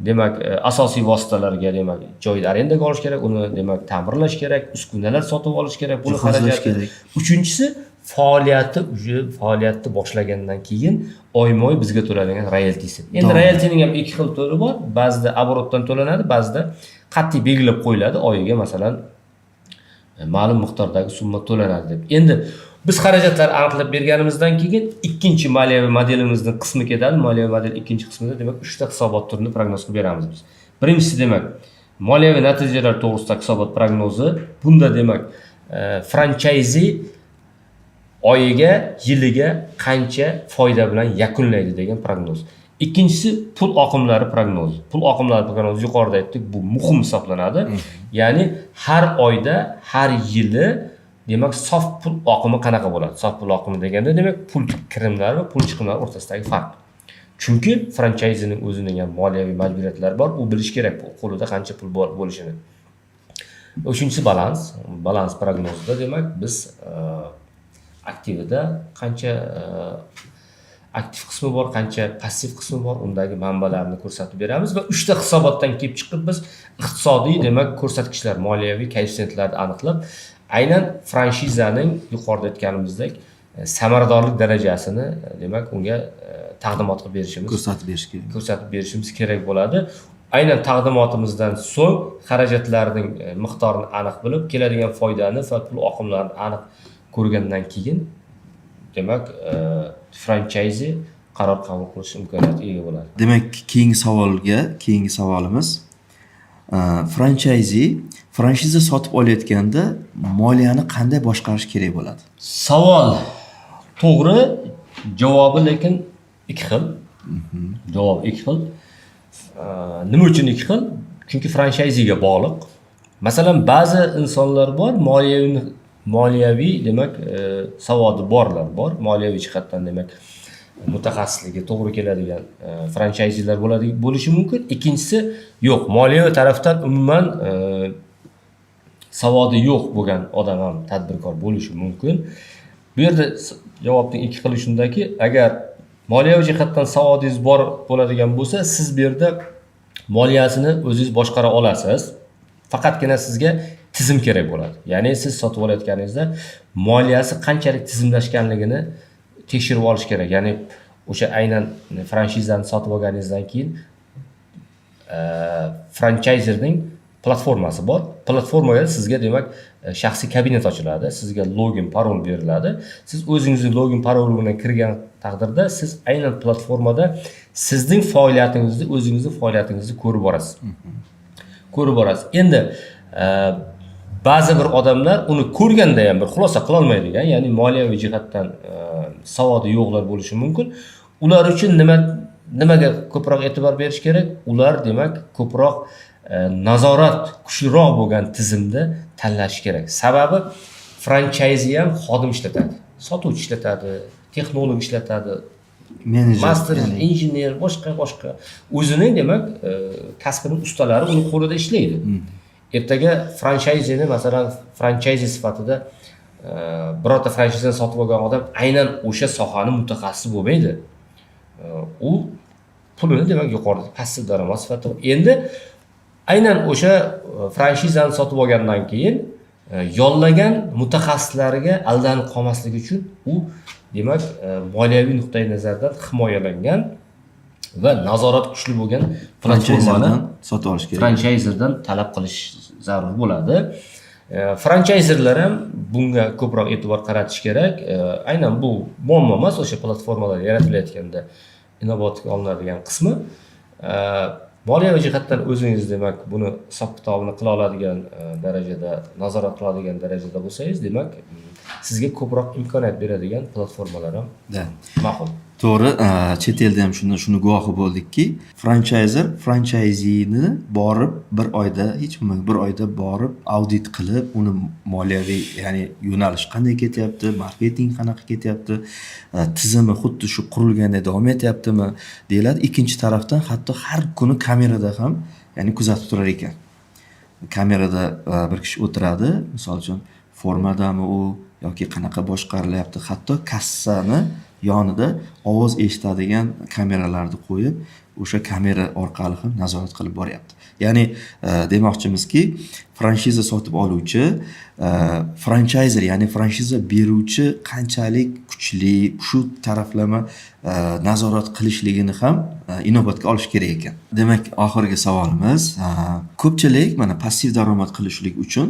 S1: Demak, asosiy vositalarga demak joyda arendaga olish kerak, uni demak ta'mirlash kerak, uskunalar sotib olish kerak, buni xarajati. Uchinchisi faoliyatni boshlagandan keyin oyma-oy bizga to'lanadigan royaltisi. Endi royaltining ham ikki xil turi bor. Ba'zida oborotdan to'lanadi, ba'zida qat'iy belgilab qo'yiladi, oyiga masalan ma'lum miqdordagi summa to'lanadi deb. Endi biz xarajatlarni aniqlab berganimizdan keyin ikkinchi moliyaviy modelimizning qismi ketadi. Moliyaviy model ikkinchi qismida demak 3 ta hisobot turini prognoz qilib beramiz biz. Birinchisi demak moliyaviy natijalar to'g'risidagi hisobot prognozi. Bunda demak franchayzi oyiga, yiliga qancha foyda bilan yakunlaydi degan prognoz. Ikkinchisi pul oqimlari prognozi. Pul oqimlari prognozi yuqorida aytdik, bu muhim hisoblanadi. Ya'ni har oyda, har yili demak sof pul oqimi qanaqa bo'ladi? Sof pul oqimi deganda demak pul kirimlari va pul chiqimlari o'rtasidagi farq. Chunki franchayzining o'zining ham moliyaviy majburiyatlari bor, u bilish kerak qo'lida qancha pul bor bo'lishini. Uchinchisi balans prognozida demak biz aktivida qancha aktiv qismi bor, qancha passiv qismi bor, undagi manbalarni ko'rsatib beramiz va 3 ta hisobotdan kelib chiqib biz iqtisodiy demak ko'rsatkichlar, moliyaviy koeffitsiyentlarni aniqlab, aynan franshizaning yuqorida aytganimizdek samaradorlik darajasini demak unga taqdimot qilib berishimiz, ko'rsatib berishimiz kerak bo'ladi. Aynan taqdimotimizdan so'ng xarajatlarning miqdorini aniq bilib, keladigan foydani va pul oqimlarini aniq ko'rgandan keyin demak franchayzi qaror qabul qilish imkoniyatiga ega bo'ladi.
S2: Demak, keyingi savolimiz franshiza sotib olayotganda moliyani qanday boshqarish kerak bo'ladi?
S1: Savol to'g'ri, javobi lekin ikki xil. Javob ikki xil. Nima uchun ikki xil? Chunki franchayziga bog'liq. Masalan, ba'zi insonlar bor, moliyaviy demak savodi borlar bor, moliyaviy jihatdan demak mutaxassisligi to'g'ri keladigan franchayzilar bo'lishi mumkin. Ikkinchisi yo'q, moliyaviy tarafdan umuman savodi yo'q bo'lgan odam ham tadbirkor bo'lishi mumkin. Bu yerda javobning ikki xili shundaki, agar moliyaviy jihatdan savodingiz bor bo'ladigan bo'lsa, siz bu yerda moliyasini o'zingiz boshqara olasiz. Faqatgina sizga tizim kerak bo'ladi. Ya'ni siz sotib olayotganingizda moliyasi qanchalik tizimlashganligini tekshirib olish kerak. Ya'ni o'sha aynan franshizani sotib olganingizdan keyin franchayzerning platformasi bor. Platformaga sizga demak shaxsiy kabinet ochiladi, sizga login, parol beriladi. Siz o'zingizning login, parol bilan kirgan taqdirda siz aynan platformada sizning faoliyatingizni, o'zingizning faoliyatingizni ko'rib borasiz. Endi ba'zi bir odamlar uni ko'rganda ham bir xulosa qila olmaydigan, ya'ni moliyaviy jihatdan savodi yo'qlar bo'lishi mumkin. Ular uchun nimaga ko'proq e'tibor berish kerak? Ular demak ko'proq nazorat kuchliroq bo'lgan tizimda tanlash kerak. Sababi franchayzi ham xodim ishlatadi, sotuvchi ishlatadi, texnolog ishlatadi, master, injener, boshqa o'zining demak kasbining ustalari uning qo'lida ishlaydi. Ertaga franchayzini masalan franchayzi sifatida birorta franchayzini sotib olgan odam aynan o'sha sohani mutaxassisi bo'lmaydi. U pulini demak yuqorida passiv daromad sifatida. Endi aynan o'sha franshizani sotib olgandan keyin yollagan mutaxassislariga aldanib qolmaslik uchun u demak moliyaviy nuqtai nazardan himoyalangan va nazorat kuchli bo'lgan platformani
S2: sotib olish kerak.
S1: Franchayzerdan talab qilish zarur bo'ladi. Franchayzerlar ham bunga ko'proq e'tibor qaratish kerak. Aynan bu muammo emas, o'sha platformalar yaratilayotganda inobatga olinadigan qismi moliyaviy jihatdan o'zingiz demak buni hisob kitobini qila oladigan darajada, nazorat qiladigan darajada bo'lsangiz, demak sizga ko'proq imkoniyat beradigan platformalar ham
S2: Da.
S1: ma'qul.
S2: To'g'ri, chet elda ham shuni guvohi bo'ldikki, franshaizini borib bir oyda, hech bo'lmaganda bir oyda borib audit qilib, uni moliyaviy, ya'ni yo'nalish qanday ketyapti, marketing qanaqa ketyapti, tizimi xuddi shu qurilganda davom etyaptimi deyiladi. Ikkinchi tarafdan hatto har kuni kamerada ham, ya'ni kuzatib turar ekan. Kamerada bir kishi o'tiradi, misol uchun formadami u yoki qanaqa boshqarilyapti, hatto kassani yonida ovoz eshitadigan kameralarni qo'yib, o'sha kamera orqali ham nazorat qilib boryapti. Ya'ni demoqchimizki, franshiza sotib oluvchi, franchayzer, ya'ni franshiza beruvchi qanchalik kuchli shu taraflama nazorat qilishligini ham inobatga olish kerak ekan. Demak, oxirgi savolimiz, ko'pchilik mana passiv daromad qilishlik uchun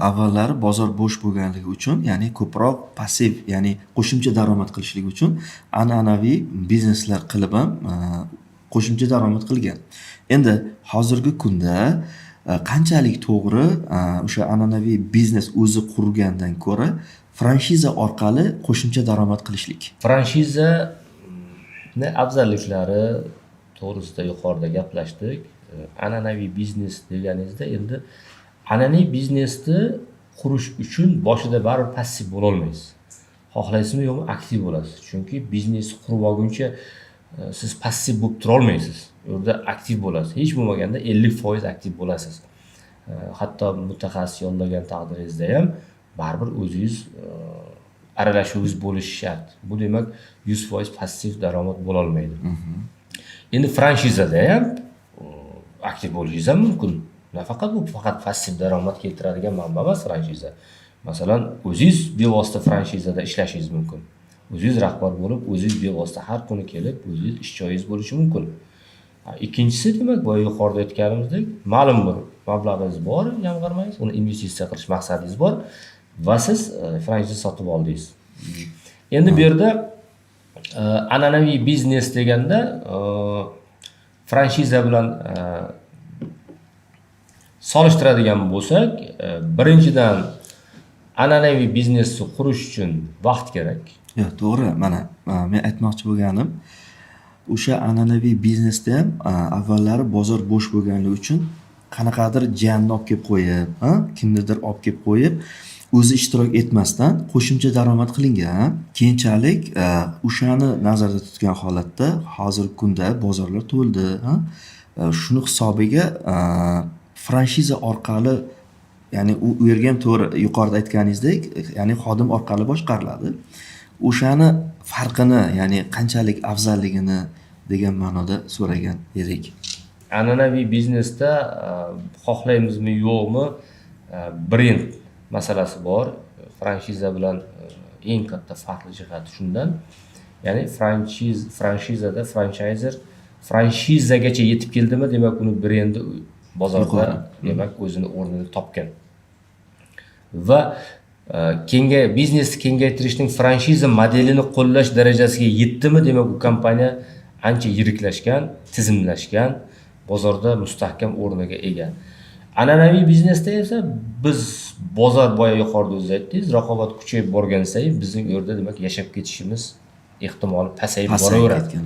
S2: avvallari bozor bo'sh bo'lganligi uchun, ya'ni ko'proq passiv, ya'ni qo'shimcha daromad qilishlik uchun an'anaviy bizneslar qilib ham qo'shimcha daromad qilgan. Endi hozirgi kunda qanchalik to'g'ri o'sha an'anaviy biznes o'zi qurgandan ko'ra franshiza orqali qo'shimcha daromad qilishlik.
S1: Franshizaning afzalliklari to'g'risida yuqorida gaplashdik. An'anaviy biznes deganingizda endi an'anaviy biznesni qurish uchun boshida baribir passiv bo'la olmaysiz. Xohlaysizmi yo'qmi aktiv bo'lasiz. Chunki biznesni qurib olguncha siz passiv bo'lib tura olmaysiz. U yerda aktiv bo'lasiz. Hech bo'lmaganda 50% aktiv bo'lasiz. Hatto mutaxassis yollagan taqdiringizda ham baribir o'zingiz aralashuvingiz bo'lishi shart. Bu demak 100% passiv daromad bo'la olmaydi. Endi franshizada ham aktiv bo'lishingiz ham mumkin. Nafaqat bu faqat passiv daromad keltiradigan manba emas franshiza. Masalan, o'zingiz bevosita franshizada ishlashingiz mumkin. O'zingiz rahbar bo'lib, o'zingiz bevosita har kuni kelib, o'zingiz ish joyingiz bo'lishi mumkin. Ikkinchisi demak, boya yuqorida aytganimizdek, ma'lum bir mablag'ingiz bor, jamg'armangiz, uni investitsiya qilish maqsadingiz bor va siz franchiza sotib oldingiz. Endi bu yerda an'anaviy biznes deganda franshiza bilan solishtiradigan bo'lsak, birinchidan an'anaviy biznesni qurish uchun vaqt kerak.
S2: Yo'q, to'g'ri. Mana men aytmoqchi bo'lganim, o'sha an'anaviy biznesda ham avvallari bozor bo'sh bo'lganligi uchun qanaqadir jiyanni olib kelib qo'yib, kimnidir olib kelib qo'yib, o'zi ishtirok etmasdan qo'shimcha daromad qilingan. Keyinchalik o'shani nazarda tutgan holatda hozirgi kunda bozorlar to'ldi. Shuni hisobiga franshiza orqali, ya'ni u yerga ham to'g'ri yuqorida aytganingizdek, ya'ni xodim orqali boshqariladi. O'shani farqini, ya'ni qanchalik afzalligini degan ma'noda so'ragan edik.
S1: An'anaviy biznesda xohlaymizmi yo'qmi brend masalasi bor. Franshiza bilan eng katta farqli jihati shundan. Ya'ni franshizada franchayzer franshizagacha yetib keldimi, demak uni brendi bozorda demak o'zini o'rnini topgan. Va biznesni kengaytirishning franshiza modelini qo'llash darajasiga yetdimi, demak u kompaniya ancha yiriklashgan, tizimlashgan, bozorda mustahkam o'rniga ega. An'anaviy biznesda esa biz bozor boya yuqorida o'zingiz aytdingiz, raqobat kuchayib borgan sayin bizning u yerda demak yashab ketishimiz ehtimoli pasayib boraveradi.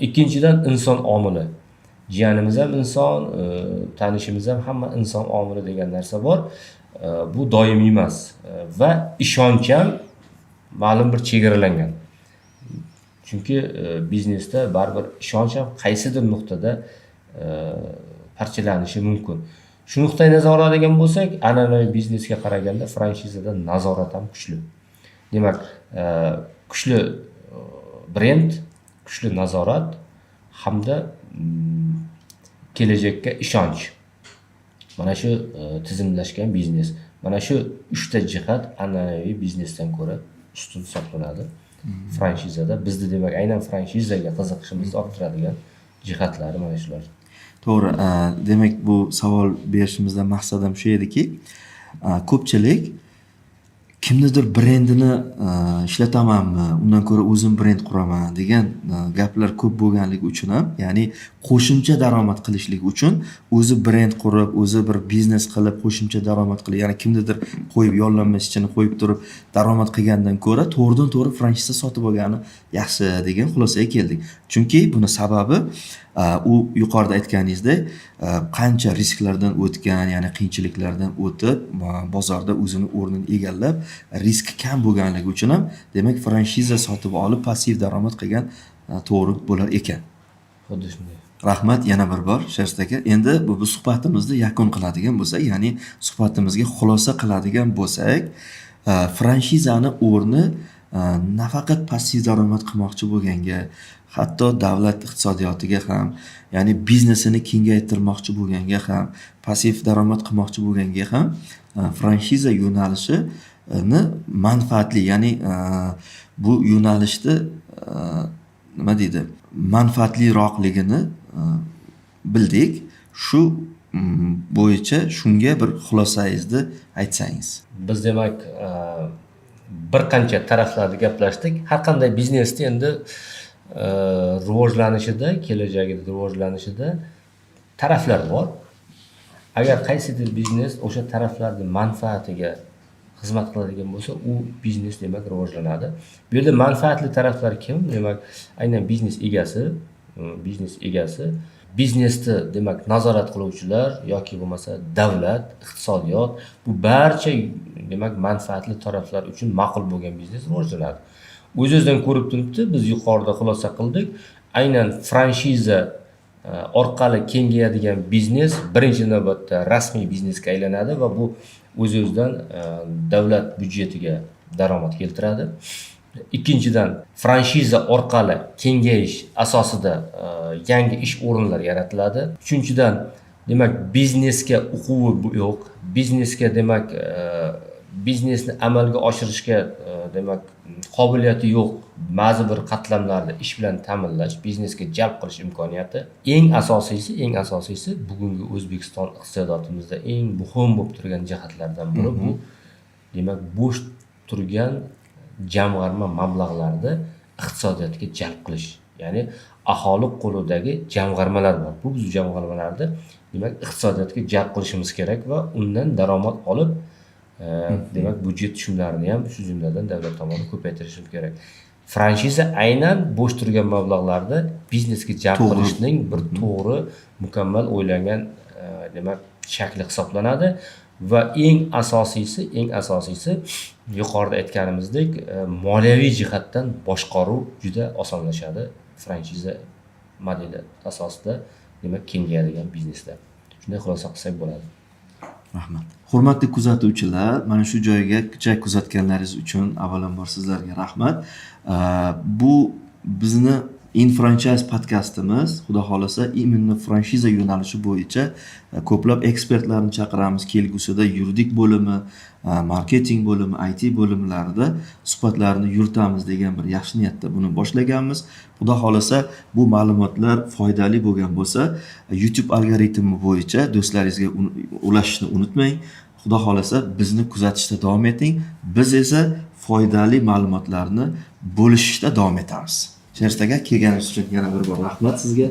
S1: Ikkinchidan inson omili. Jiyanimiz ham inson, tanishimiz ham hamma inson omili degan narsa bor. Bu doimiy emas va ishonch ham ma'lum bir chegaralangan. Chunki biznesda baribir ishonch ham qaysidir nuqtada parchalanishi mumkin. Shu nuqtai nazar oladigan bo'lsak, an'anaviy biznesga qaraganda franshizada nazorat ham kuchli. Demak, kuchli brend, kuchli nazorat hamda kelajakka ishonch. Mana shu tizimlashgan biznes. Mana shu 3 ta jihat an'anaviy biznesdan ko'ra ustun hisoblanadi. Franshizada bizda demak aynan franshizaga qiziqishimizni olib turadigan jihatlari mana shular.
S2: To'g'ri. Demak, bu savol berishimizdan maqsadim shu ediki, ko'pchilik kimnidir brendini ishlatamanmi, undan ko'ra o'zim brend quraman degan gaplar ko'p bo'lganligi uchun ham, ya'ni qo'shimcha daromad qilishlik uchun o'zi brend qurib, o'zi bir biznes qilib, qo'shimcha daromad qilib, ya'ni kimnidir qo'yib yollanma ishchini qo'yib turib daromad qilgandan ko'ra to'g'ridan-to'g'ri franchiza sotib olgani yaxshi degan xulosaga keldik. Chunki buni sababi u yuqorida aytganingizdek qancha risklardan o'tgan, ya'ni qiyinchiliklardan o'tib bozorda o'zini o'rnini egallab, risk kam bo'lganligi uchun ham demak franchiza sotib olib passiv daromad qilgan to'g'ri bo'lar ekan.
S1: Xuddi shunday.
S2: Rahmat yana bir bor Sherst aka. Endi bu suhbatimizni yakun qiladigan bo'lsak, ya'ni suhbatimizga xulosa qiladigan bo'lsak, franchizani o'rni nafaqat passiv daromad qilmoqchi bo'lganga, hatto davlat iqtisodiyotiga ham, ya'ni biznesini kengaytirmoqchi bo'lganga ham, passiv daromad qilmoqchi bo'lganga ham franchiza yo'nalishini manfaatli, ya'ni bu yo'nalishni nima deydi, manfaatliroqligini bildik. Shu bo'yicha shunga bir xulosangizni aytsangiz.
S1: Biz demak bir qancha taraflarni gaplashdik. Har qanday biznesda endi rivojlanishida, kelajagida rivojlanishida taraflar bor. Agar qaysidir biznes o'sha taraflarning manfaatiga xizmat qiladigan bo'lsa, u biznes demak rivojlanadi. Bu yerda manfaatli taraflar kim? Demak, aynan biznes egasi, biznesni demak nazorat qiluvchilar yoki bo'lmasa davlat, iqtisodiyot, bu barcha demak manfaatli taraflar uchun ma'qul bo'lgan biznes rivojlanadi. O'z-o'zidan ko'rib turibdi, biz yuqorida xulosa qildik. Aynan franchiza orqali kengayadigan biznes birinchi navbatda rasmiy biznesga aylanadi va bu o'z-o'zidan davlat byudjetiga daromad keltiradi. Ikkinchidan, franchiza orqali kengayish asosida yangi ish o'rinlari yaratiladi. Uchinchidan, demak biznesga uquvi yo'q, biznesga demak biznesni amalga oshirishga demak qobiliyati yo'q ba'zi bir qatlamlarni ish bilan ta'minlash, biznesga jalb qilish imkoniyati. Eng asosiysi bugungi O'zbekiston iqtisodiyotimizda eng muhim bo'lib turgan jihatlardan biri bu demak bo'sh turgan jamg'arma mablag'larni iqtisodiyotga jalb qilish. Ya'ni aholi qo'lidagi jamg'armalar bor. Bu biz jamg'armalarni demak iqtisodiyotga jalb qilishimiz kerak va undan daromad olib demak byudjet tushumlarini ham shu jumladan davlat tomonidan ko'paytirishimiz kerak. Franchiza aynan bo'sh turgan mablag'larni biznesga jalb qilishning bir to'g'ri, mukammal o'ylangan demak shakli hisoblanadi va eng asosiysi yuqorida aytganimizdek moliyaviy jihatdan boshqaruv juda osonlashadi franchiza modeli asosida demak kengayadigan biznesda. Shunday xulosa qilsak bo'ladi.
S2: Rahmat. Hurmatli kuzatuvchilar, mana shu joygacha kuzatganlaringiz uchun avvalambor sizlarga rahmat. Bu bizni InFranchise podkastimiz. Xudo xolasa, imенно franchiza yo'nalishi bo'yicha ko'plab ekspertlarni chaqiramiz. Kelgusida yuridik bo'limi, marketing bo'limi, IT bo'limlarida suhbatlarni yuritamiz degan bir yaxshi niyatda buni boshlaganmiz. Xudo xolasa, bu ma'lumotlar foydali bo'lgan bo'lsa, YouTube algoritmi bo'yicha do'stlaringizga ulashishni unutmang. Xudo xolasa, bizni kuzatishda davom eting. Biz esa foydali ma'lumotlarni bo'lishishda davom etamiz. Sherst aka, kelganingiz uchun yana bir bor rahmat sizga.